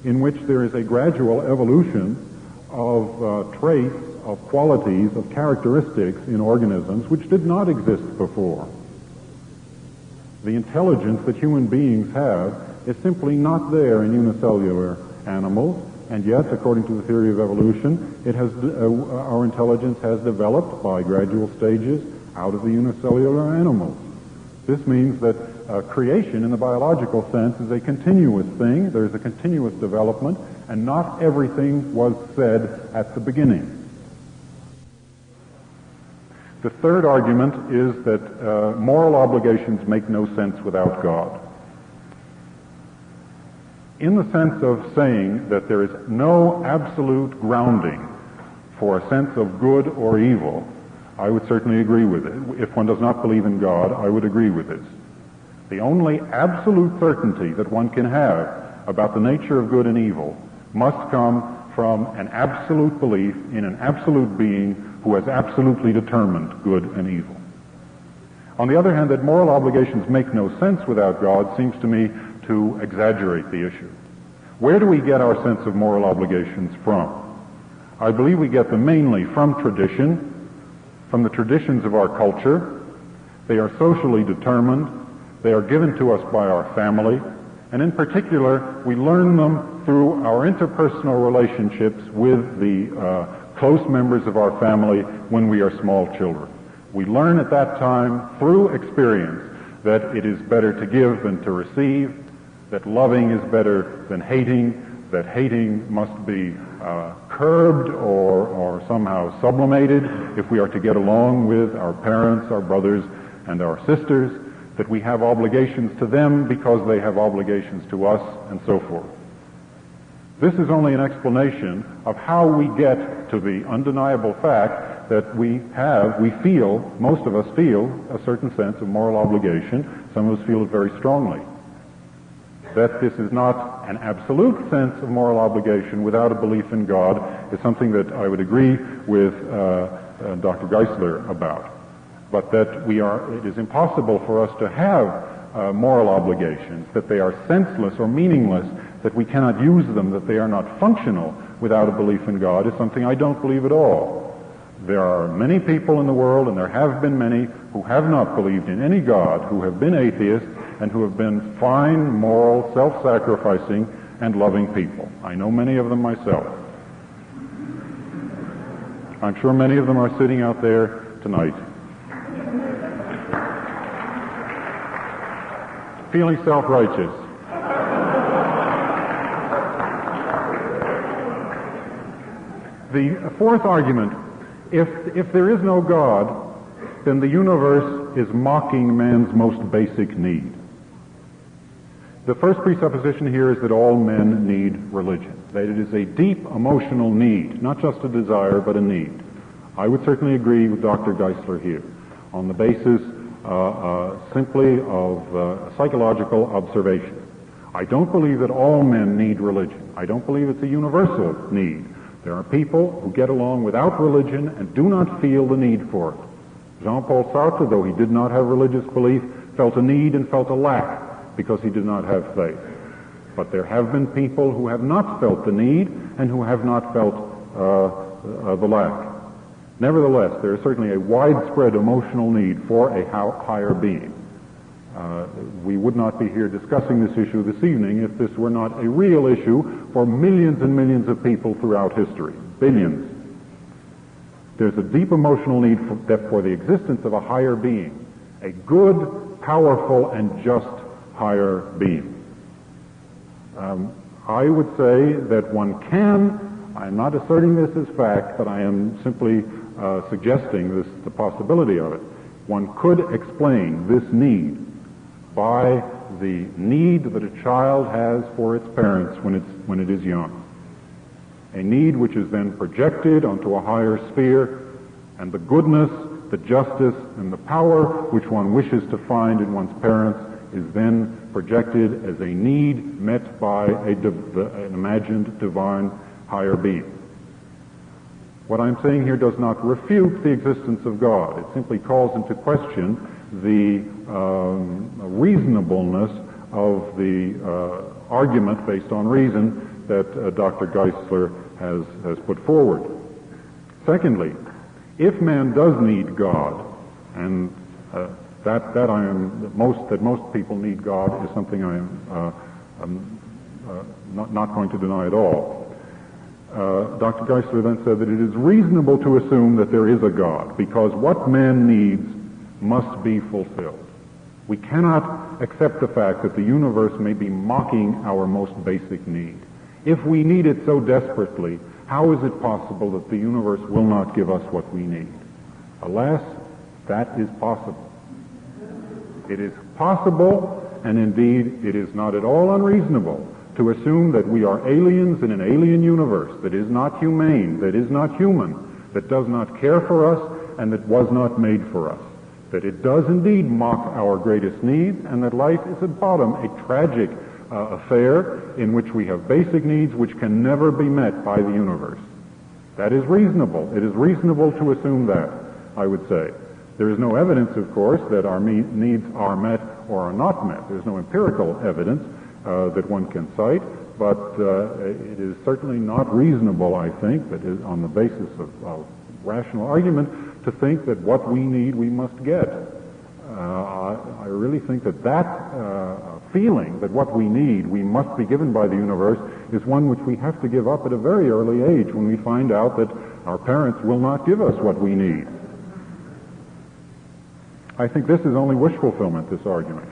in which there is a gradual evolution of traits, of qualities, of characteristics in organisms which did not exist before. The intelligence that human beings have is simply not there in unicellular animals, and yet, according to the theory of evolution, our intelligence has developed by gradual stages out of the unicellular animals. This means that creation, in the biological sense, is a continuous thing. There is a continuous development, and not everything was said at the beginning. The third argument is that moral obligations make no sense without God. In the sense of saying that there is no absolute grounding for a sense of good or evil, I would certainly agree with it. If one does not believe in God, I would agree with this. The only absolute certainty that one can have about the nature of good and evil must come from an absolute belief in an absolute being who has absolutely determined good and evil. On the other hand, that moral obligations make no sense without God seems to me to exaggerate the issue. Where do we get our sense of moral obligations from? I believe we get them mainly from tradition, from the traditions of our culture. They are socially determined. They are given to us by our family. And in particular, we learn them through our interpersonal relationships with the close members of our family when we are small children. We learn at that time through experience that it is better to give than to receive, that loving is better than hating, that hating must be curbed or somehow sublimated if we are to get along with our parents, our brothers, and our sisters, that we have obligations to them because they have obligations to us, and so forth. This is only an explanation of how we get to the undeniable fact that most of us feel a certain sense of moral obligation. Some of us feel it very strongly. That this is not an absolute sense of moral obligation without a belief in God is something that I would agree with Dr. Geisler about. But that it is impossible for us to have moral obligations, that they are senseless or meaningless, that we cannot use them, that they are not functional without a belief in God, is something I don't believe at all. There are many people in the world, and there have been many, who have not believed in any God, who have been atheists, and who have been fine, moral, self-sacrificing, and loving people. I know many of them myself. I'm sure many of them are sitting out there tonight, feeling self-righteous. The fourth argument, if there is no God, then the universe is mocking man's most basic need. The first presupposition here is that all men need religion, that it is a deep emotional need, not just a desire, but a need. I would certainly agree with Dr. Geisler here on the basis simply of psychological observation. I don't believe that all men need religion. I don't believe it's a universal need. There are people who get along without religion and do not feel the need for it. Jean-Paul Sartre, though he did not have religious belief, felt a need and felt a lack because he did not have faith. But there have been people who have not felt the need and who have not felt the lack. Nevertheless, there is certainly a widespread emotional need for a higher being. We would not be here discussing this issue this evening if this were not a real issue for millions and millions of people throughout history. Billions. There's a deep emotional need for the existence of a higher being, a good, powerful, and just higher being. I would say that one can, I'm not asserting this as fact, but I am simply suggesting the possibility of it. One could explain this need by the need that a child has for its parents when it is young. A need which is then projected onto a higher sphere, and the goodness, the justice, and the power which one wishes to find in one's parents is then projected as a need met by an imagined divine higher being. What I'm saying here does not refute the existence of God. It simply calls into question the reasonableness of the argument based on reason that Dr. Geisler has put forward. Secondly, if man does need God, and that most people need God is something I am not going to deny at all. Dr. Geisler then said that it is reasonable to assume that there is a God, because what man needs must be fulfilled. We cannot accept the fact that the universe may be mocking our most basic need. If we need it so desperately, how is it possible that the universe will not give us what we need? Alas, that is possible. It is possible, and indeed it is not at all unreasonable, to assume that we are aliens in an alien universe that is not humane, that is not human, that does not care for us, and that was not made for us. That it does indeed mock our greatest needs, and that life is at bottom a tragic affair in which we have basic needs which can never be met by the universe. That is reasonable. It is reasonable to assume that, I would say. There is no evidence, of course, that our needs are met or are not met. There's no empirical evidence that one can cite, but it is certainly not reasonable, I think, that is on the basis of rational argument, to think that what we need we must get. I really think that feeling that what we need we must be given by the universe is one which we have to give up at a very early age when we find out that our parents will not give us what we need. I think this is only wish fulfillment, this argument.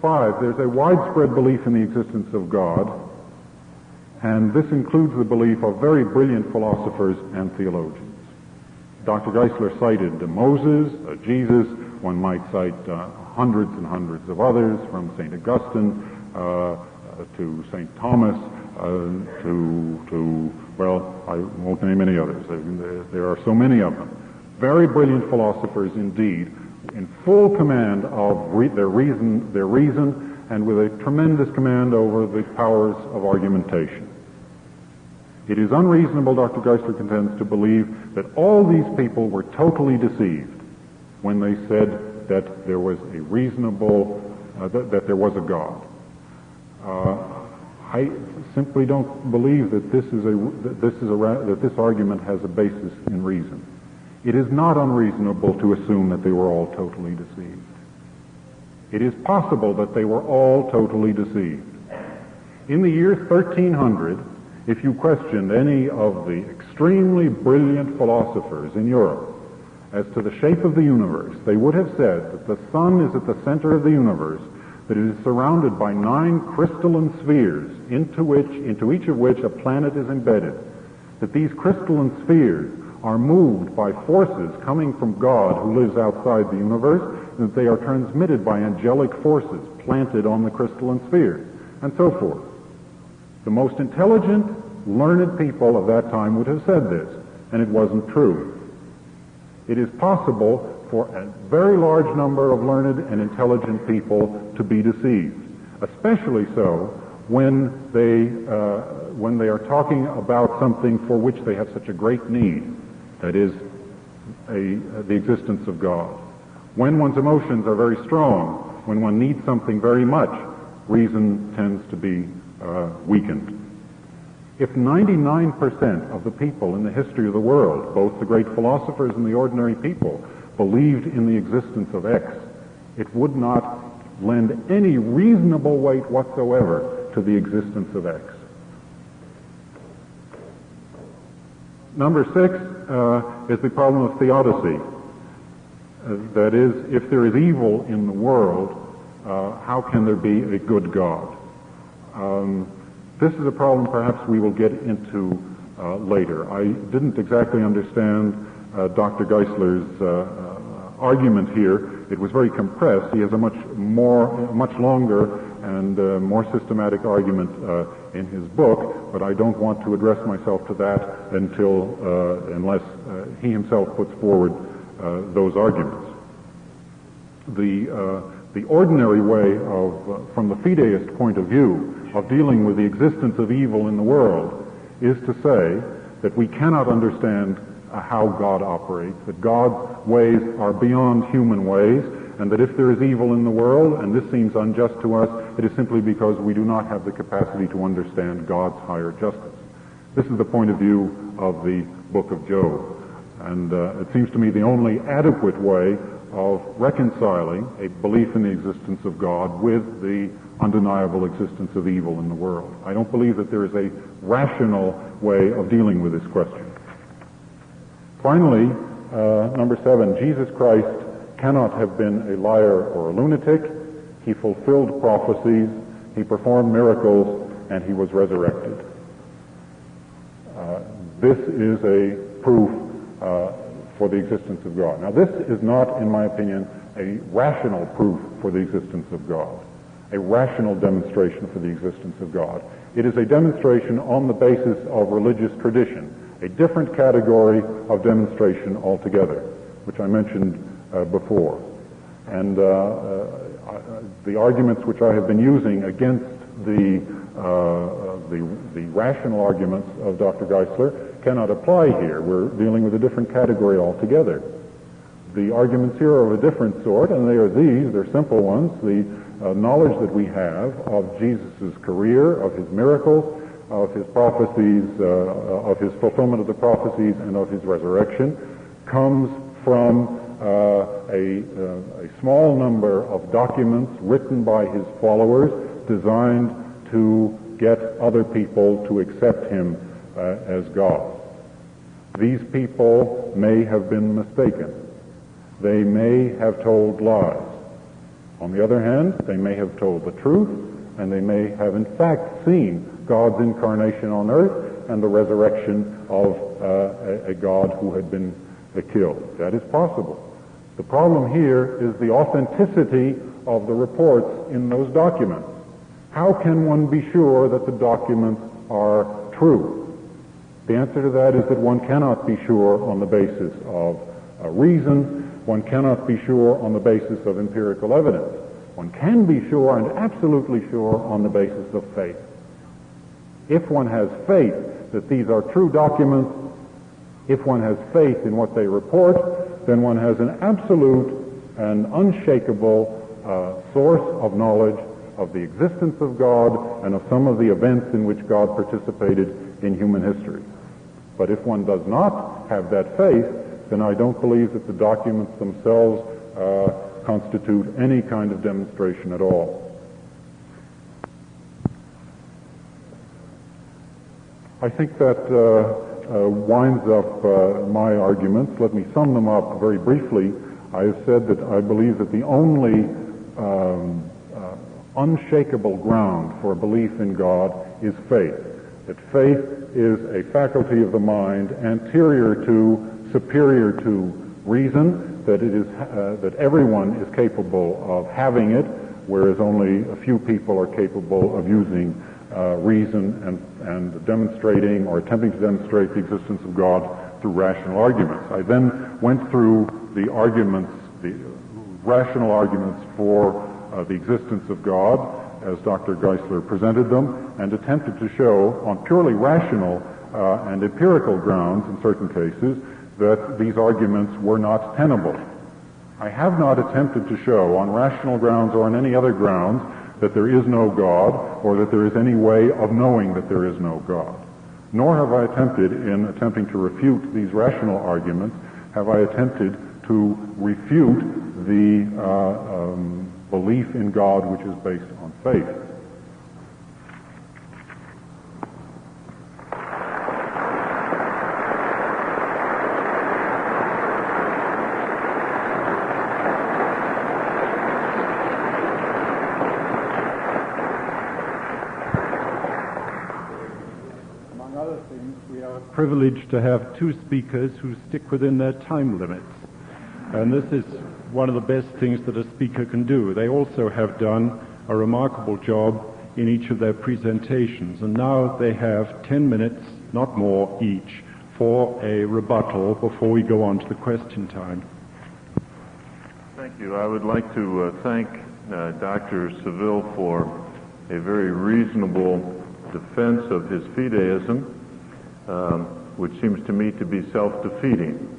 5, there's a widespread belief in the existence of God, and this includes the belief of very brilliant philosophers and theologians. Dr. Geisler cited Moses, Jesus. One might cite hundreds and hundreds of others, from St. Augustine to St. Thomas well, I won't name any others. There are so many of them. Very brilliant philosophers indeed, in full command of their reason, and with a tremendous command over the powers of argumentation. It is unreasonable, Dr. Geisler contends, to believe that all these people were totally deceived when they said that there was a reasonable, that there was a God. I simply don't believe that this argument has a basis in reason. It is not unreasonable to assume that they were all totally deceived. It is possible that they were all totally deceived. In the year 1300, if you questioned any of the extremely brilliant philosophers in Europe as to the shape of the universe, they would have said that the sun is at the center of the universe, that it is surrounded by 9 crystalline spheres, into each of which a planet is embedded, that these crystalline spheres are moved by forces coming from God who lives outside the universe, and that they are transmitted by angelic forces planted on the crystalline spheres, and so forth. The most intelligent, learned people of that time would have said this, and it wasn't true. It is possible for a very large number of learned and intelligent people to be deceived. especially so when they are talking about something for which they have such a great need, that is, the existence of God. When one's emotions are very strong, when one needs something very much, reason tends to be weakened. If 99% of the people in the history of the world, both the great philosophers and the ordinary people, believed in the existence of X, it would not lend any reasonable weight whatsoever to the existence of X. Number 6 is the problem of theodicy. That is, if there is evil in the world, how can there be a good God? This is a problem perhaps we will get into later. I didn't exactly understand Dr. Geisler's argument here. It was very compressed. He has a much longer and more systematic argument in his book, but I don't want to address myself to that unless he himself puts forward those arguments. The ordinary way of, from the fideist point of view, of dealing with the existence of evil in the world is to say that we cannot understand how God operates, that God's ways are beyond human ways, and that if there is evil in the world, and this seems unjust to us, it is simply because we do not have the capacity to understand God's higher justice. This is the point of view of the book of Job. And it seems to me the only adequate way of reconciling a belief in the existence of God with the undeniable existence of evil in the world. I don't believe that there is a rational way of dealing with this question. Finally, number 7, Jesus Christ cannot have been a liar or a lunatic. He fulfilled prophecies, he performed miracles, and he was resurrected. This is a proof for the existence of God. Now, this is not, in my opinion, a rational proof for the existence of God, a rational demonstration for the existence of God. It is a demonstration on the basis of religious tradition, a different category of demonstration altogether, which I mentioned before. And the arguments which I have been using against the rational arguments of Dr. Geisler cannot apply here. We're dealing with a different category altogether. The arguments here are of a different sort, and they are these. They're simple ones. The knowledge that we have of Jesus' career, of his miracles, of his prophecies, of his fulfillment of the prophecies, and of his resurrection comes from a small number of documents written by his followers designed to get other people to accept him as God. These people may have been mistaken. They may have told lies. On the other hand, they may have told the truth, and they may have in fact seen God's incarnation on earth and the resurrection of a God who had been killed. That is possible. The problem here is the authenticity of the reports in those documents. How can one be sure that the documents are true? The answer to that is that one cannot be sure on the basis of reason. One cannot be sure on the basis of empirical evidence. One can be sure and absolutely sure on the basis of faith. If one has faith that these are true documents, if one has faith in what they report, then one has an absolute and unshakable source of knowledge of the existence of God and of some of the events in which God participated in human history. But if one does not have that faith, then I don't believe that the documents themselves constitute any kind of demonstration at all. I think that winds up my arguments. Let me sum them up very briefly. I have said that I believe that the only unshakable ground for belief in God is faith. That faith is a faculty of the mind anterior to, superior to reason, that it is that everyone is capable of having it, whereas only a few people are capable of using reason and demonstrating or attempting to demonstrate the existence of God through rational arguments. I then went through the arguments, the rational arguments for the existence of God, as Dr. Geisler presented them, and attempted to show on purely rational and empirical grounds in certain cases that these arguments were not tenable. I have not attempted to show on rational grounds or on any other grounds that there is no God or that there is any way of knowing that there is no God. Nor have I attempting to refute these rational arguments, have I attempted to refute the belief in God which is based on faith. Privileged to have two speakers who stick within their time limits. And this is one of the best things that a speaker can do. They also have done a remarkable job in each of their presentations. And now they have 10 minutes, not more, each for a rebuttal before we go on to the question time. Thank you. I would like to thank Dr. Saville for a very reasonable defense of his fideism. Which seems to me to be self-defeating,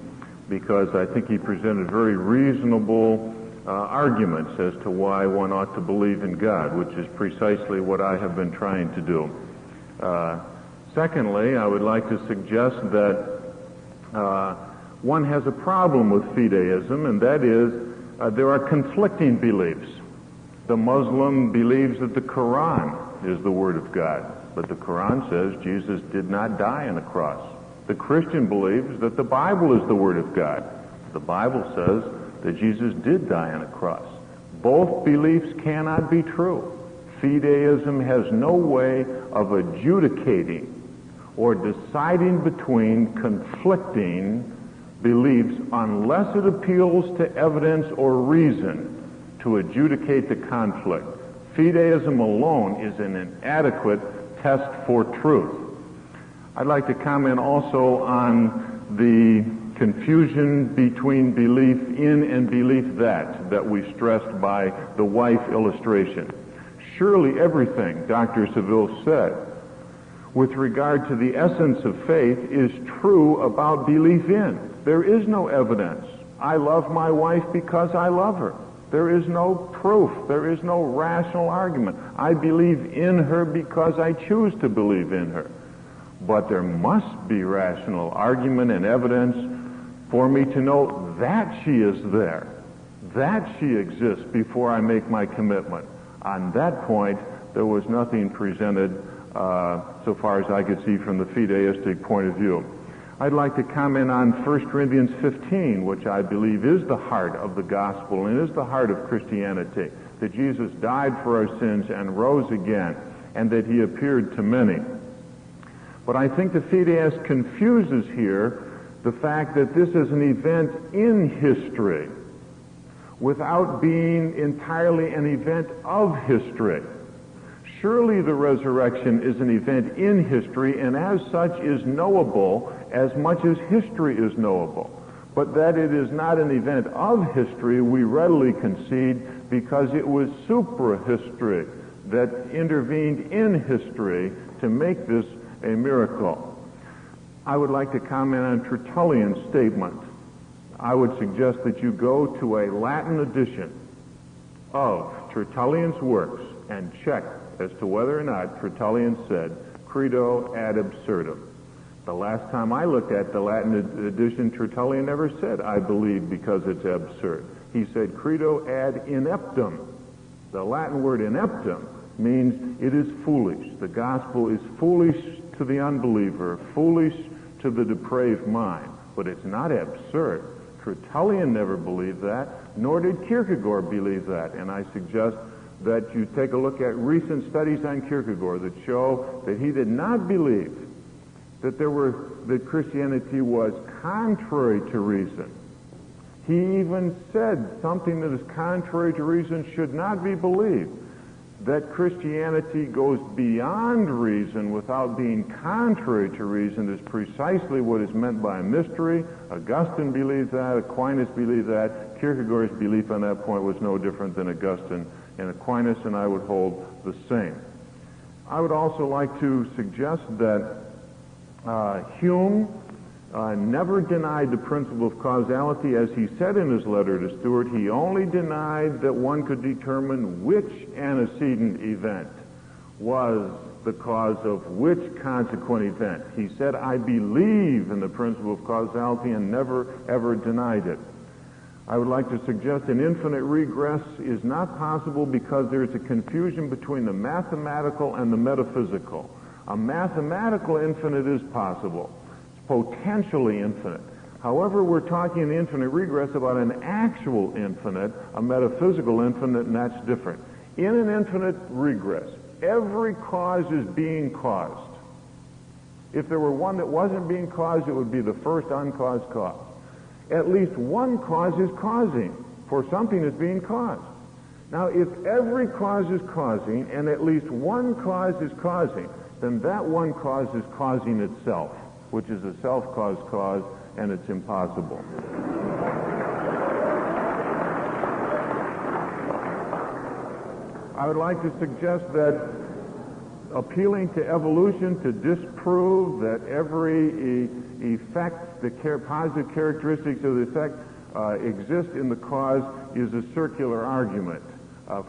because I think he presented very reasonable arguments as to why one ought to believe in God, which is precisely what I have been trying to do. Secondly, I would like to suggest that one has a problem with fideism, and that is there are conflicting beliefs. The Muslim believes that the Quran is the Word of God, but the Quran says Jesus did not die on a cross. The Christian believes that the Bible is the Word of God. The Bible says that Jesus did die on a cross. Both beliefs cannot be true. Fideism has no way of adjudicating or deciding between conflicting beliefs unless it appeals to evidence or reason to adjudicate the conflict. Fideism alone is an inadequate test for truth. I'd like to comment also on the confusion between belief in and belief that we stressed by the wife illustration. Surely everything Dr. Saville said with regard to the essence of faith is true about belief in. There is no evidence. I love my wife because I love her. There is no proof. There is no rational argument. I believe in her because I choose to believe in her. But there must be rational argument and evidence for me to know that she is there, that she exists before I make my commitment. On that point, there was nothing presented so far as I could see from the fideistic point of view. I'd like to comment on 1 Corinthians 15, which I believe is the heart of the gospel and is the heart of Christianity, that Jesus died for our sins and rose again, and that he appeared to many. But I think the fideist confuses here the fact that this is an event in history without being entirely an event of history. Surely the resurrection is an event in history, and as such is knowable as much as history is knowable. But that it is not an event of history, we readily concede, because it was supra-history that intervened in history to make this a miracle. I would like to comment on Tertullian's statement. I would suggest that you go to a Latin edition of Tertullian's works and check as to whether or not Tertullian said credo ad absurdum. The last time I looked at the Latin edition, Tertullian never said I believe because it's absurd. He said credo ad ineptum. The Latin word ineptum means it is foolish. The gospel is foolish to the unbeliever, foolish to the depraved mind, but it's not absurd. Tertullian never believed that, nor did Kierkegaard believe that, and I suggest that you take a look at recent studies on Kierkegaard that show that he did not believe that Christianity was contrary to reason. He even said something that is contrary to reason should not be believed. That Christianity goes beyond reason without being contrary to reason is precisely what is meant by a mystery. Augustine believed that, Aquinas believed that. Kierkegaard's belief on that point was no different than Augustine And Aquinas and I would hold the same. I would also like to suggest that Hume never denied the principle of causality. As he said in his letter to Stuart, he only denied that one could determine which antecedent event was the cause of which consequent event. He said, I believe in the principle of causality, and never ever denied it. I would like to suggest an infinite regress is not possible because there is a confusion between the mathematical and the metaphysical. A mathematical infinite is possible. It's potentially infinite. However, we're talking in infinite regress about an actual infinite, a metaphysical infinite, and that's different. In an infinite regress, every cause is being caused. If there were one that wasn't being caused, it would be the first uncaused cause. At least one cause is causing, for something is being caused. Now, if every cause is causing, and at least one cause is causing, then that one cause is causing itself, which is a self-caused cause, and it's impossible. I would like to suggest that appealing to evolution to disprove that every effect, the positive characteristics of the effect exist in the cause is a circular argument.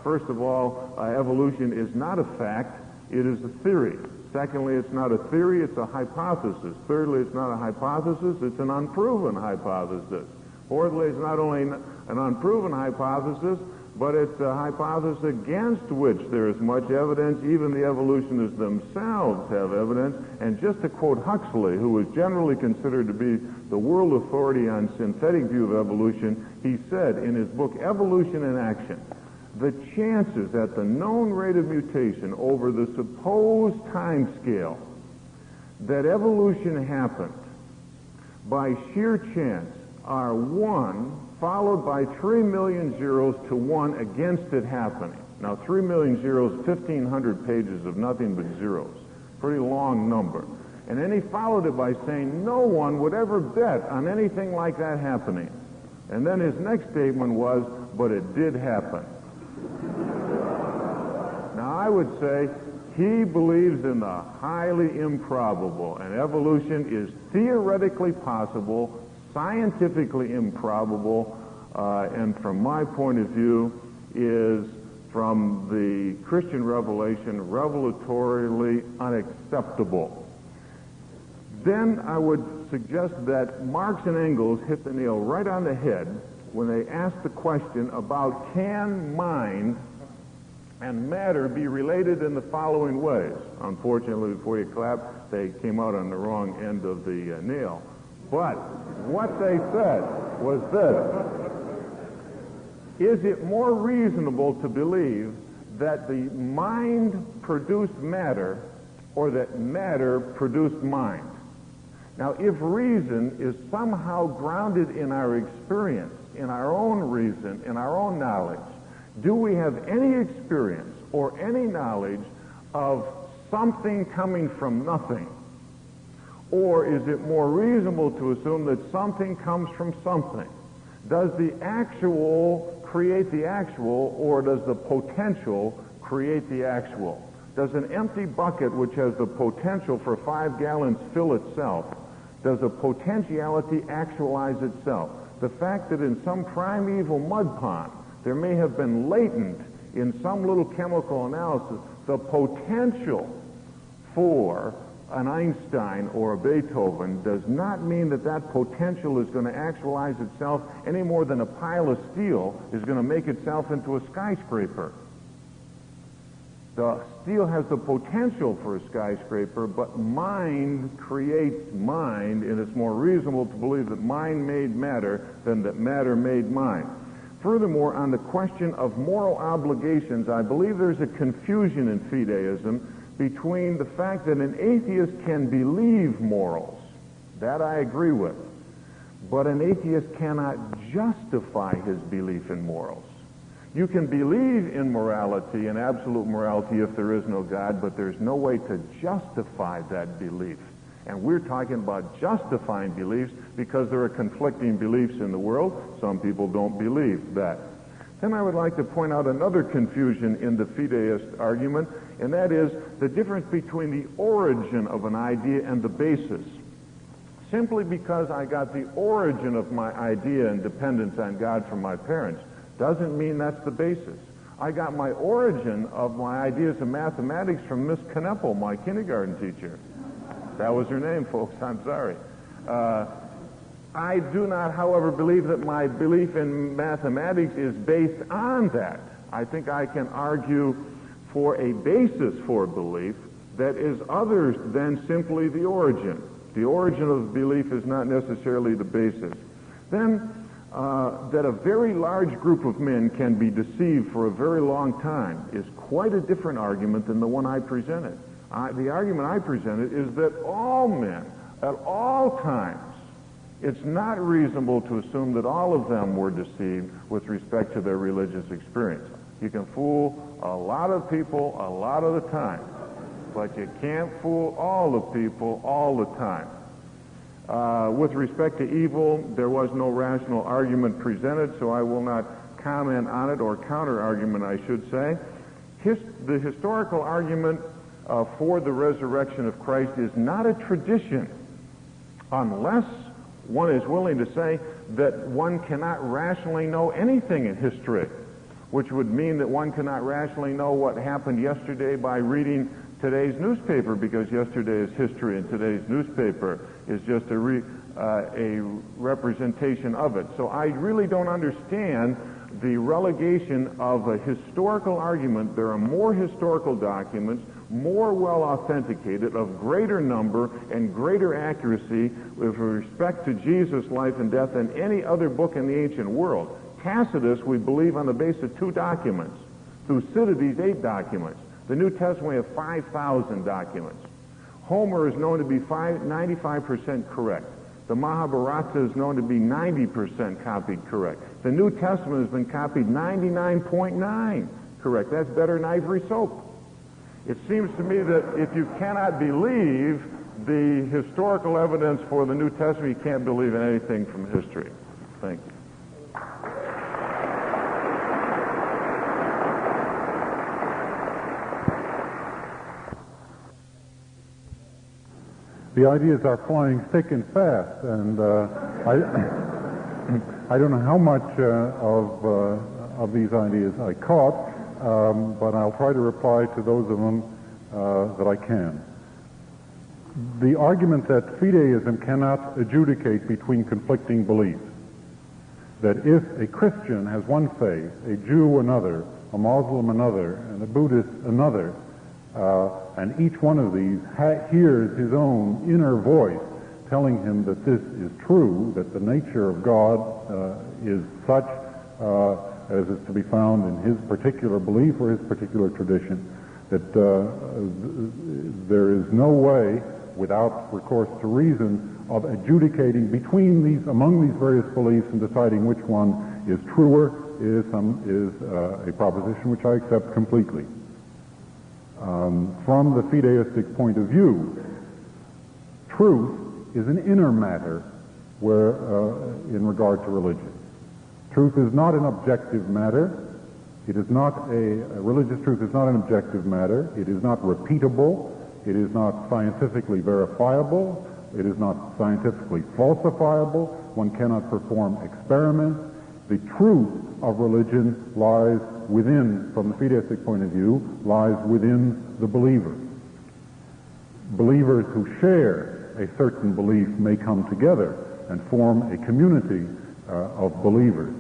First of all, evolution is not a fact, it is a theory. Secondly, it's not a theory, it's a hypothesis. Thirdly, it's not a hypothesis, it's an unproven hypothesis. Fourthly, it's not only an unproven hypothesis, but it's a hypothesis against which there is much evidence. Even the evolutionists themselves have evidence. And just to quote Huxley, who is generally considered to be the world authority on synthetic view of evolution, he said in his book, Evolution in Action, the chances at the known rate of mutation over the supposed time scale that evolution happened by sheer chance are 1 followed by 3 million zeros to 1 against it happening. Now, 3 million zeros, 1,500 pages of nothing but zeros. Pretty long number. And then he followed it by saying no one would ever bet on anything like that happening. And then his next statement was, but it did happen. Now, I would say he believes in the highly improbable, and evolution is theoretically possible, scientifically improbable, and from my point of view is, from the Christian revelation, revelatorily unacceptable. Then I would suggest that Marx and Engels hit the nail right on the head when they asked the question about can mind and matter be related in the following ways. Unfortunately, before you clap, they came out on the wrong end of the nail. But what they said was this: is it more reasonable to believe that the mind produced matter or that matter produced mind? Now, if reason is somehow grounded in our experience, in our own reason, in our own knowledge, do we have any experience or any knowledge of something coming from nothing? Or is it more reasonable to assume that something comes from something? Does the actual create the actual, or does the potential create the actual? Does an empty bucket which has the potential for 5 gallons fill itself? Does a potentiality actualize itself? The fact that in some primeval mud pond there may have been latent in some little chemical analysis the potential for an Einstein or a Beethoven does not mean that that potential is going to actualize itself any more than a pile of steel is going to make itself into a skyscraper. The steel has the potential for a skyscraper, but mind creates mind, and it's more reasonable to believe that mind made matter than that matter made mind. Furthermore, on the question of moral obligations, I believe there's a confusion in fideism between the fact that an atheist can believe morals. That I agree with. But an atheist cannot justify his belief in morals. You can believe in morality and absolute morality if there is no God, but there's no way to justify that belief. And we're talking about justifying beliefs because there are conflicting beliefs in the world. Some people don't believe that. Then I would like to point out another confusion in the fideist argument, and that is the difference between the origin of an idea and the basis. Simply because I got the origin of my idea and dependence on God from my parents doesn't mean that's the basis. I got my origin of my ideas of mathematics from Miss Kneppel, my kindergarten teacher. That was her name, folks. I'm sorry. I do not, however, believe that my belief in mathematics is based on that. I think I can argue for a basis for belief that is other than simply the origin. The origin of belief is not necessarily the basis. Then, that a very large group of men can be deceived for a very long time is quite a different argument than the one I presented. The argument I presented is that all men, at all times, it's not reasonable to assume that all of them were deceived with respect to their religious experience. You can fool a lot of people a lot of the time, but you can't fool all the people all the time. With respect to evil, there was no rational argument presented, so I will not comment on it, or counter-argument, I should say. The historical argument for the resurrection of Christ is not a tradition, unless one is willing to say that one cannot rationally know anything in history, which would mean that one cannot rationally know what happened yesterday by reading today's newspaper, because yesterday is history and today's newspaper is just a representation of it. So I really don't understand the relegation of a historical argument. There are more historical documents, more well authenticated, of greater number and greater accuracy with respect to Jesus' life and death than any other book in the ancient world. Tacitus, we believe on the basis of 2 documents. Thucydides, 8 documents. The New Testament, we have 5,000 documents. Homer is known to be 95% correct. The Mahabharata is known to be 90% copied correct. The New Testament has been copied 99.9 correct. That's better than ivory soap. It seems to me that if you cannot believe the historical evidence for the New Testament, you can't believe in anything from history. Thank you. The ideas are flying thick and fast, and I don't know how much of these ideas I caught, but I'll try to reply to those of them that I can. The argument that fideism cannot adjudicate between conflicting beliefs, that if a Christian has one faith, a Jew another, a Muslim another, and a Buddhist another, and each one of these hears his own inner voice telling him that this is true, that the nature of God is such as is to be found in his particular belief or his particular tradition, that there is no way, without recourse to reason, of adjudicating among these various beliefs and deciding which one is truer is a proposition which I accept completely. From the fideistic point of view, truth is an inner matter in regard to religion. Truth is not an objective matter. It is not religious truth is not an objective matter. It is not repeatable. It is not scientifically verifiable. It is not scientifically falsifiable. One cannot perform experiments. The truth of religion lies within, from the fideistic point of view, lies within the believer. Believers who share a certain belief may come together and form a community of believers,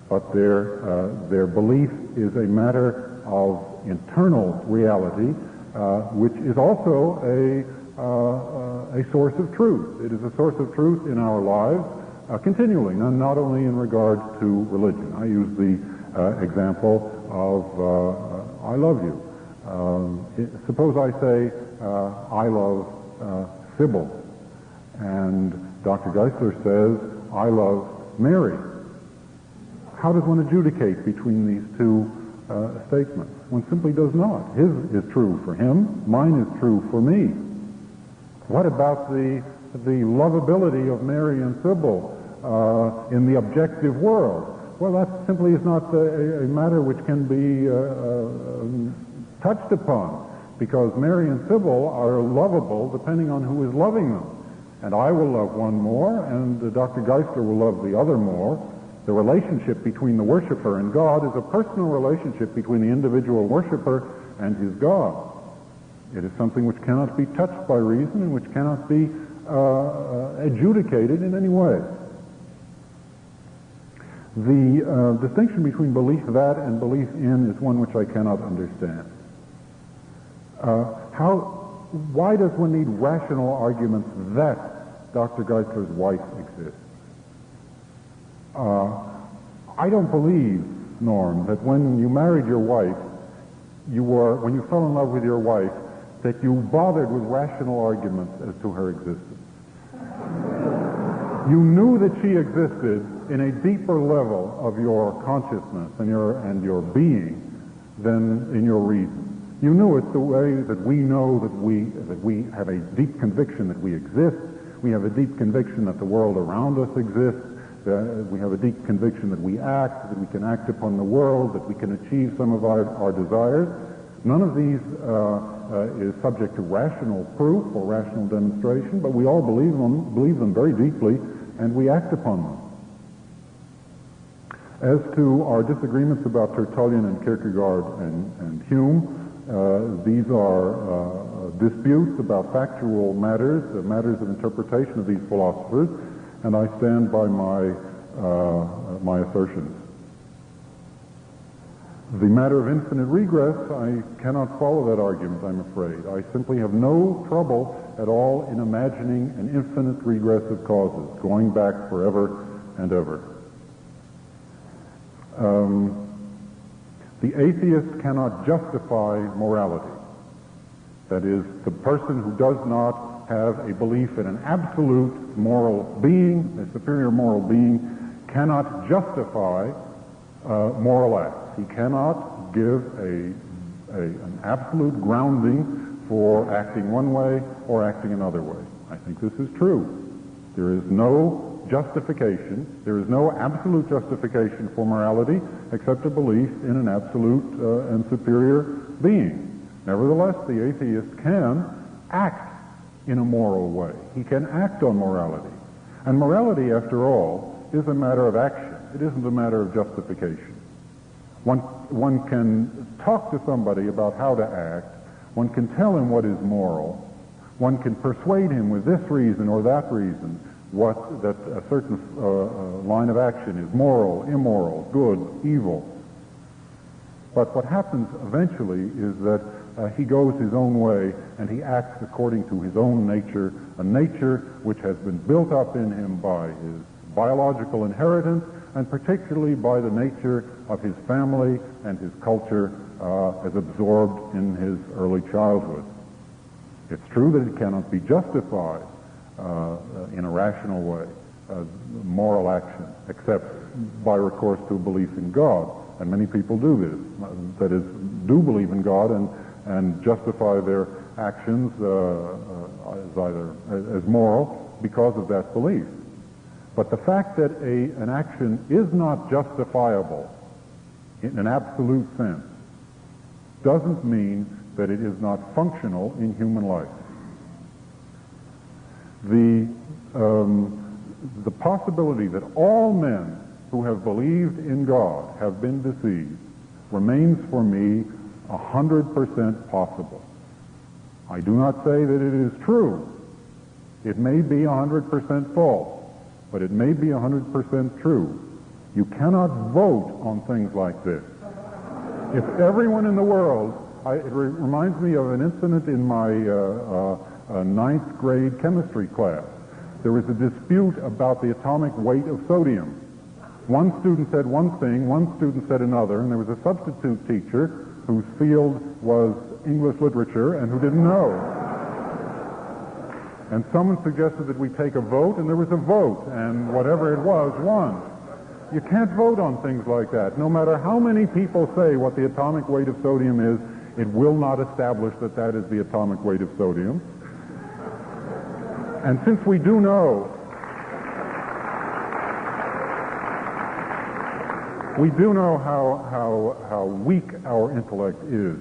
but their belief is a matter of internal reality, which is also a source of truth. It is a source of truth in our lives continually, and not only in regard to religion. I use the example of I love you. Suppose I say I love Sybil, and Dr. Geisler says I love Mary. How does one adjudicate between these two statements? One simply does not. His is true for him, mine is true for me. What about the lovability of Mary and Sybil in the objective world? Well, that simply is not a matter which can be touched upon, because Mary and Saville are lovable depending on who is loving them. And I will love one more, and Dr. Geisler will love the other more. The relationship between the worshiper and God is a personal relationship between the individual worshiper and his God. It is something which cannot be touched by reason and which cannot be adjudicated in any way. The distinction between belief that and belief in is one which I cannot understand. Why does one need rational arguments that Dr. Geisler's wife exists? I don't believe, Norm, that when you married your wife, when you fell in love with your wife, that you bothered with rational arguments as to her existence. You knew that she existed in a deeper level of your consciousness and your being than in your reason. You knew it the way that we know that we have a deep conviction that we exist. We have a deep conviction that the world around us exists. We have a deep conviction that we act, that we can act upon the world, that we can achieve some of our desires. None of these is subject to rational proof or rational demonstration, but we all believe them very deeply, and we act upon them. As to our disagreements about Tertullian and Kierkegaard and Hume, these are disputes about factual matters of interpretation of these philosophers, and I stand by my assertions. The matter of infinite regress, I cannot follow that argument, I'm afraid. I simply have no trouble at all in imagining an infinite regress of causes, going back forever and ever. The atheist cannot justify morality. That is, the person who does not have a belief in an absolute moral being, a superior moral being, cannot justify moral acts. He cannot give an absolute grounding for acting one way or acting another way. I think this is true. There is no justification, there is no absolute justification for morality except a belief in an absolute and superior being. Nevertheless, the atheist can act in a moral way. He can act on morality. And morality, after all, is a matter of action. It isn't a matter of justification. One can talk to somebody about how to act. One can tell him what is moral. One can persuade him with this reason or that reason that a certain line of action is moral, immoral, good, evil. But what happens eventually is that he goes his own way and he acts according to his own nature, a nature which has been built up in him by his biological inheritance and particularly by the nature of his family and his culture as absorbed in his early childhood. It's true that it cannot be justified in a rational way, moral action, except by recourse to a belief in God. And many people do this, that is, do believe in God and justify their actions as moral because of that belief. But the fact that an action is not justifiable in an absolute sense doesn't mean that it is not functional in human life. The possibility that all men who have believed in God have been deceived remains for me 100% possible. I do not say that it is true. It may be 100% false, but it may be 100% true. You cannot vote on things like this. If everyone in the world, it reminds me of an incident in my ninth grade chemistry class. There was a dispute about the atomic weight of sodium. One student said one thing, one student said another, and there was a substitute teacher whose field was English literature and who didn't know. And someone suggested that we take a vote, and there was a vote, and whatever it was, won. You can't vote on things like that. No matter how many people say what the atomic weight of sodium is, it will not establish that that is the atomic weight of sodium. And since we do know We do know how weak our intellect is,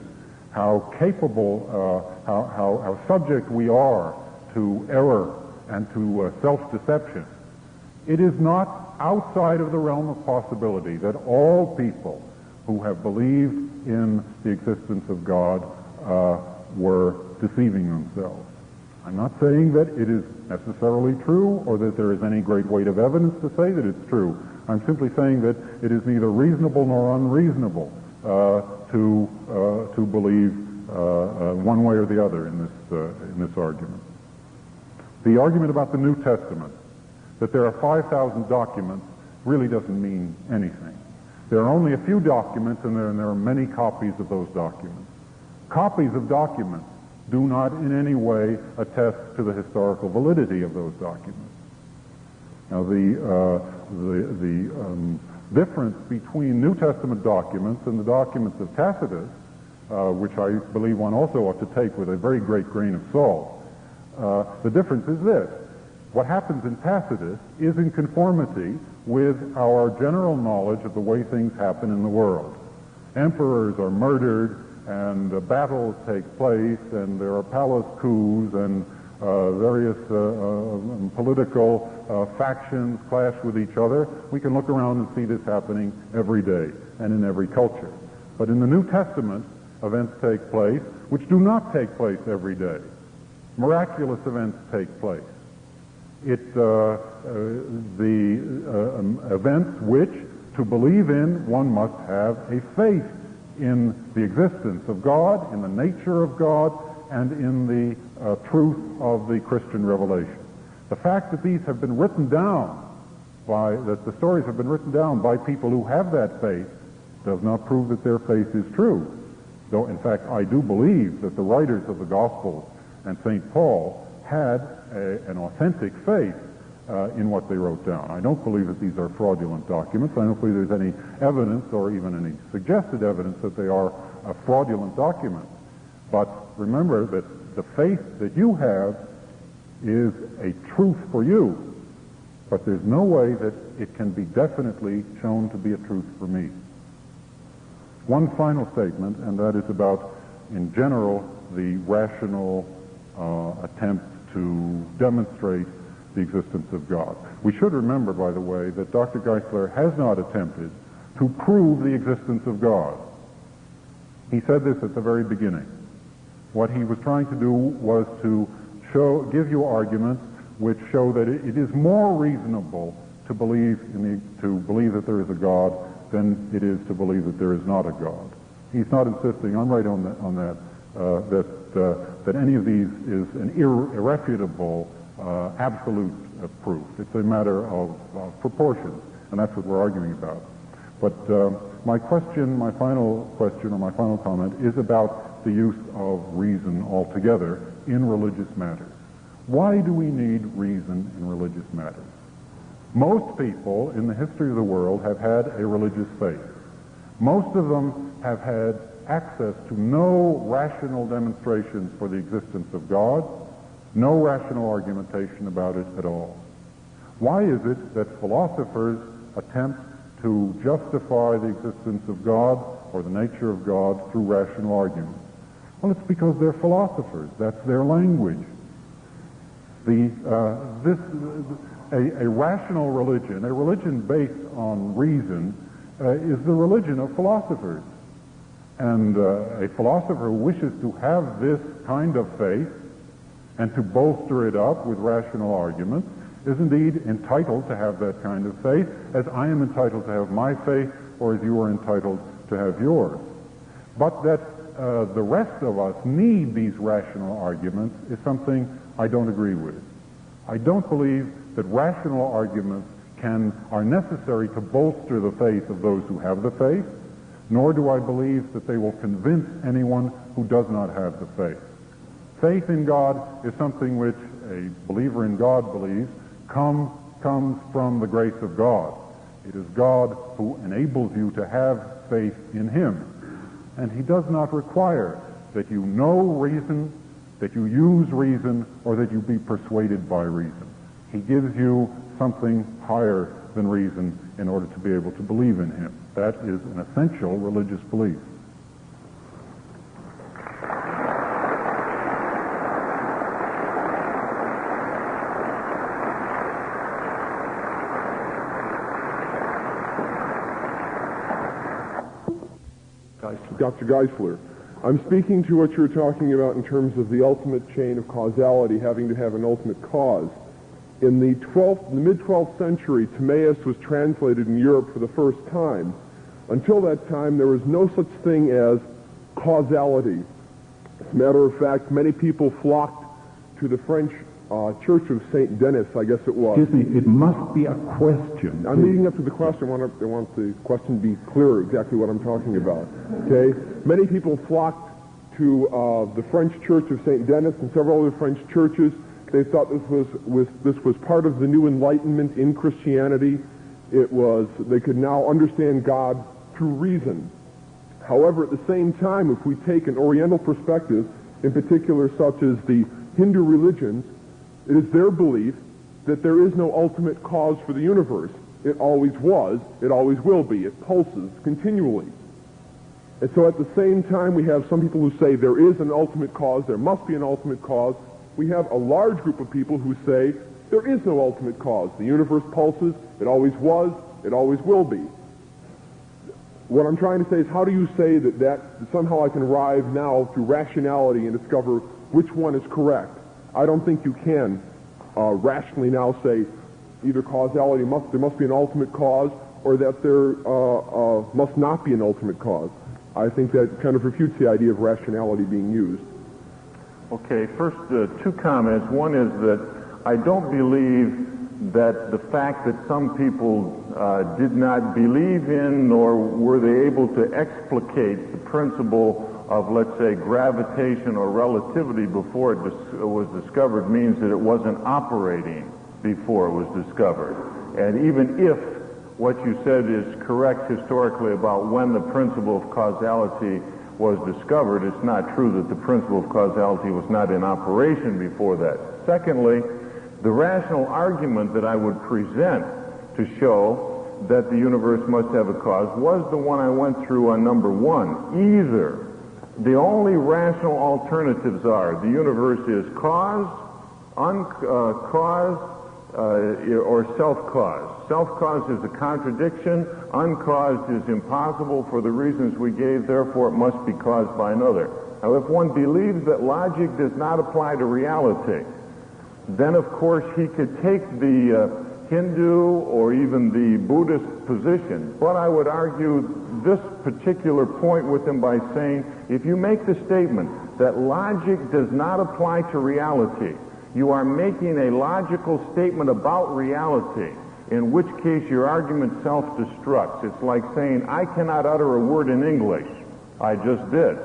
how capable, how subject we are to error and to self-deception. It is not outside of the realm of possibility that all people who have believed in the existence of God were deceiving themselves. I'm not saying that it is necessarily true or that there is any great weight of evidence to say that it's true. I'm simply saying that it is neither reasonable nor unreasonable to believe one way or the other in this argument. The argument about the New Testament, that there are 5,000 documents, really doesn't mean anything. There are only a few documents, and there are many copies of those documents. Copies of documents do not in any way attest to the historical validity of those documents. Now, the difference between New Testament documents and the documents of Tacitus, which I believe one also ought to take with a very great grain of salt, the difference is this. What happens in Tacitus is in conformity with our general knowledge of the way things happen in the world. Emperors are murdered, and battles take place, and there are palace coups, and various political factions clash with each other. We can look around and see this happening every day and in every culture. But in the New Testament, events take place which do not take place every day. Miraculous events take place. Events which, to believe in, one must have a faith in the existence of God, in the nature of God, and in the truth of the Christian revelation. The fact that these have been written down that the stories have been written down by people who have that faith does not prove that their faith is true. Though, in fact, I do believe that the writers of the Gospels and St. Paul had an authentic faith in what they wrote down. I don't believe that these are fraudulent documents. I don't believe there's any evidence or even any suggested evidence that they are fraudulent documents. But remember that the faith that you have is a truth for you, but there's no way that it can be definitely shown to be a truth for me. One final statement, and that is about, in general, the rational attempt to demonstrate the existence of God. We should remember, by the way, that Dr. Geisler has not attempted to prove the existence of God. He said this at the very beginning. What he was trying to do was to give you arguments which show that it is more reasonable to believe that there is a God than it is to believe that there is not a God. He's not insisting, I'm right on that, that any of these is an irrefutable absolute proof. It's a matter of proportions, and that's what we're arguing about. But my final question or my final comment is about the use of reason altogether in religious matters. Why do we need reason in religious matters? Most people in the history of the world have had a religious faith. Most of them have had access to no rational demonstrations for the existence of God, no rational argumentation about it at all. Why is it that philosophers attempt to justify the existence of God or the nature of God through rational arguments? Well, it's because they're philosophers. That's their language. A rational religion, a religion based on reason, is the religion of philosophers. And a philosopher who wishes to have this kind of faith and to bolster it up with rational arguments is indeed entitled to have that kind of faith, as I am entitled to have my faith, or as you are entitled to have yours. But that the rest of us need these rational arguments is something I don't agree with. I don't believe that rational arguments are necessary to bolster the faith of those who have the faith, nor do I believe that they will convince anyone who does not have the faith. Faith in God is something which a believer in God believes comes from the grace of God. It is God who enables you to have faith in Him. And He does not require that you know reason, that you use reason, or that you be persuaded by reason. He gives you something higher than reason in order to be able to believe in Him. That is an essential religious belief. Dr. Geisler, I'm speaking to what you were talking about in terms of the ultimate chain of causality having to have an ultimate cause. In the mid-12th century, Timaeus was translated in Europe for the first time. Until that time, there was no such thing as causality. As a matter of fact, many people flocked to the French Church of St. Denis, I guess it was. Excuse me, it must be a question. I'm leading up to the question. I want the question to be clear exactly what I'm talking about. Okay? Many people flocked to the French Church of St. Denis and several other French churches. They thought this was part of the new enlightenment in Christianity. They could now understand God through reason. However, at the same time, if we take an Oriental perspective, in particular such as the Hindu religions, it is their belief that there is no ultimate cause for the universe. It always was, it always will be. It pulses continually. And so at the same time, we have some people who say there is an ultimate cause, there must be an ultimate cause. We have a large group of people who say there is no ultimate cause. The universe pulses, it always was, it always will be. What I'm trying to say is, how do you say that somehow I can arrive now through rationality and discover which one is correct? I don't think you can rationally now say either causality there must be an ultimate cause, or that there must not be an ultimate cause. I think that kind of refutes the idea of rationality being used. Okay, first two comments. One is that I don't believe that the fact that some people did not believe in, nor were they able to explicate the principle of, let's say, gravitation or relativity before it was discovered, means that it wasn't operating before it was discovered. And even if what you said is correct historically about when the principle of causality was discovered, it's not true that the principle of causality was not in operation before that. Secondly, the rational argument that I would present to show that the universe must have a cause was the one I went through on number one. Either the only rational alternatives are the universe is caused, uncaused, or self-caused. Self-caused is a contradiction. Uncaused is impossible for the reasons we gave, therefore it must be caused by another. Now, if one believes that logic does not apply to reality, then of course he could take the Hindu or even the Buddhist position. But I would argue this particular point with him by saying, if you make the statement that logic does not apply to reality, you are making a logical statement about reality, in which case your argument self-destructs. It's like saying, I cannot utter a word in English. I just did.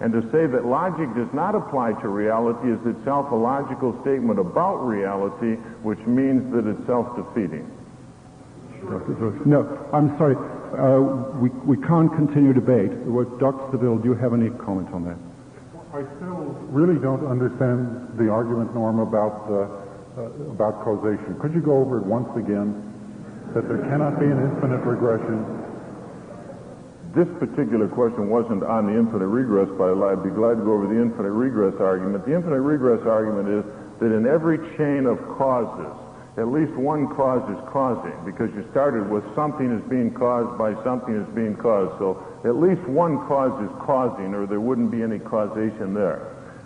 And to say that logic does not apply to reality is itself a logical statement about reality, which means that it's self-defeating. No, I'm sorry. We can't continue debate. Dr. Saville, do you have any comment on that? I still really don't understand the argument, Norm, about causation. Could you go over it once again? That there cannot be an infinite regression. This particular question wasn't on the infinite regress, but I'd be glad to go over the infinite regress argument. The infinite regress argument is that in every chain of causes, at least one cause is causing, because you started with something is being caused by something is being caused. So at least one cause is causing, or there wouldn't be any causation there.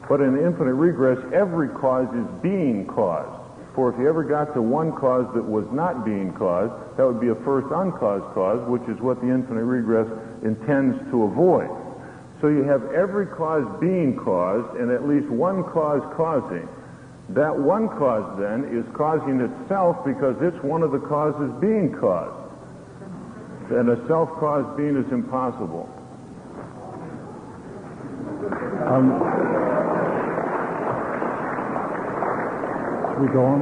But in infinite regress, every cause is being caused. For if you ever got to one cause that was not being caused, that would be a first uncaused cause, which is what the infinite regress intends to avoid. So you have every cause being caused and at least one cause causing. That one cause then is causing itself because it's one of the causes being caused. And a self-caused being is impossible. We go on?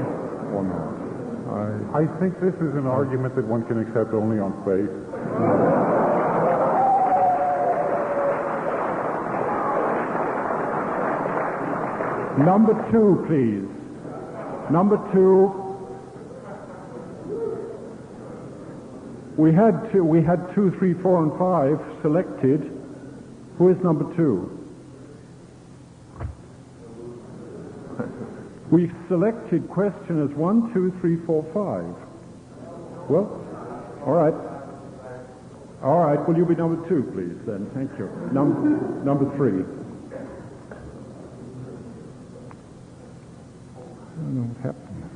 Or not? I think this is an argument that one can accept only on faith. Number two, please. Number two. We had 2, 3, 4, and 5 selected. Who is number 2? We've selected questioners 1, 2, 3, 4, 5. Well, all right. All right, will you be number 2, please, then? Thank you. Number 3. I don't know what happened.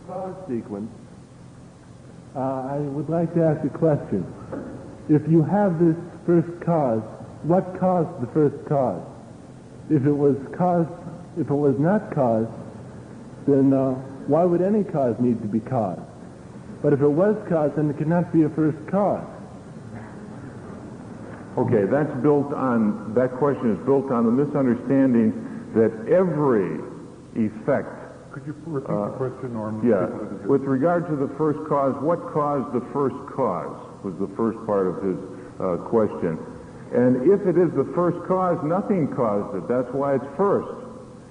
Cause sequence. I would like to ask a question. If you have this first cause, what caused the first cause? If it was not caused, then why would any cause need to be caused? But if it was caused, then it could not be a first cause. Okay, that question is built on the misunderstanding that every effect. Could you repeat the question, Norm? Yeah. With regard to the first cause, what caused the first cause was the first part of his question. And if it is the first cause, nothing caused it. That's why it's first.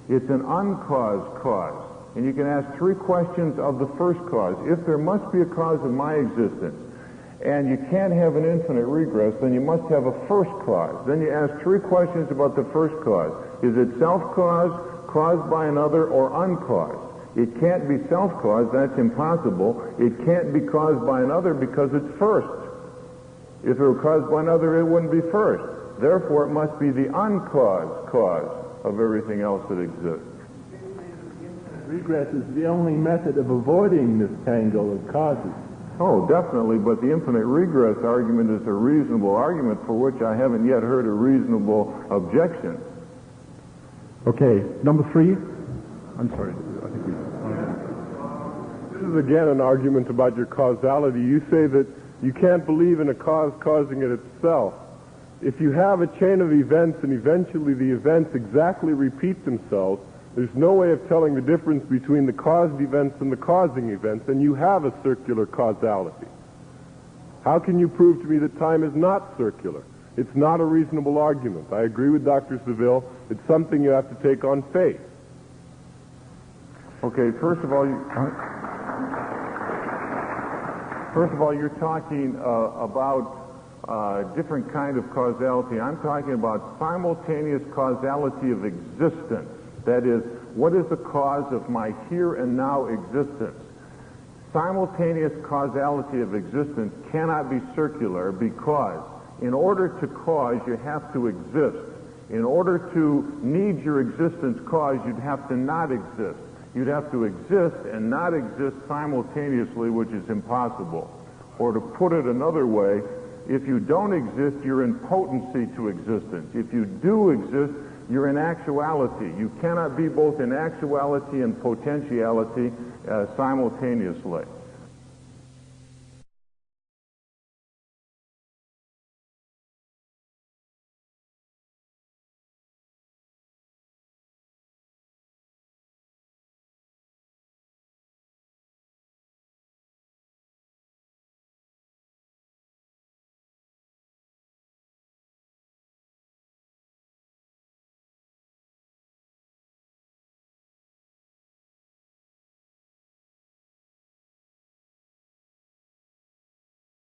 It's an uncaused cause. And you can ask 3 questions of the first cause. If there must be a cause of my existence, and you can't have an infinite regress, then you must have a first cause. Then you ask 3 questions about the first cause. Is it self-caused, caused by another, or uncaused? It can't be self-caused, that's impossible. It can't be caused by another because it's first. If it were caused by another, it wouldn't be first. Therefore, it must be the uncaused cause of everything else that exists. Regress is the only method of avoiding this tangle of causes. Oh, definitely, but the infinite regress argument is a reasonable argument for which I haven't yet heard a reasonable objection. Okay, number 3. I'm sorry. I think This is again an argument about your causality. You say that you can't believe in a cause causing it itself. If you have a chain of events and eventually the events exactly repeat themselves, there's no way of telling the difference between the caused events and the causing events, and you have a circular causality. How can you prove to me that time is not circular? It's not a reasonable argument. I agree with Dr. Saville. It's something you have to take on faith. Okay, first of all, you're talking about different kind of causality. I'm talking about simultaneous causality of existence. That is, what is the cause of my here and now existence? Simultaneous causality of existence cannot be circular because in order to cause, you have to exist. In order to need your existence cause, you'd have to not exist. You'd have to exist and not exist simultaneously, which is impossible. Or to put it another way, if you don't exist, you're in potency to existence. If you do exist, you're in actuality. You cannot be both in actuality and potentiality simultaneously.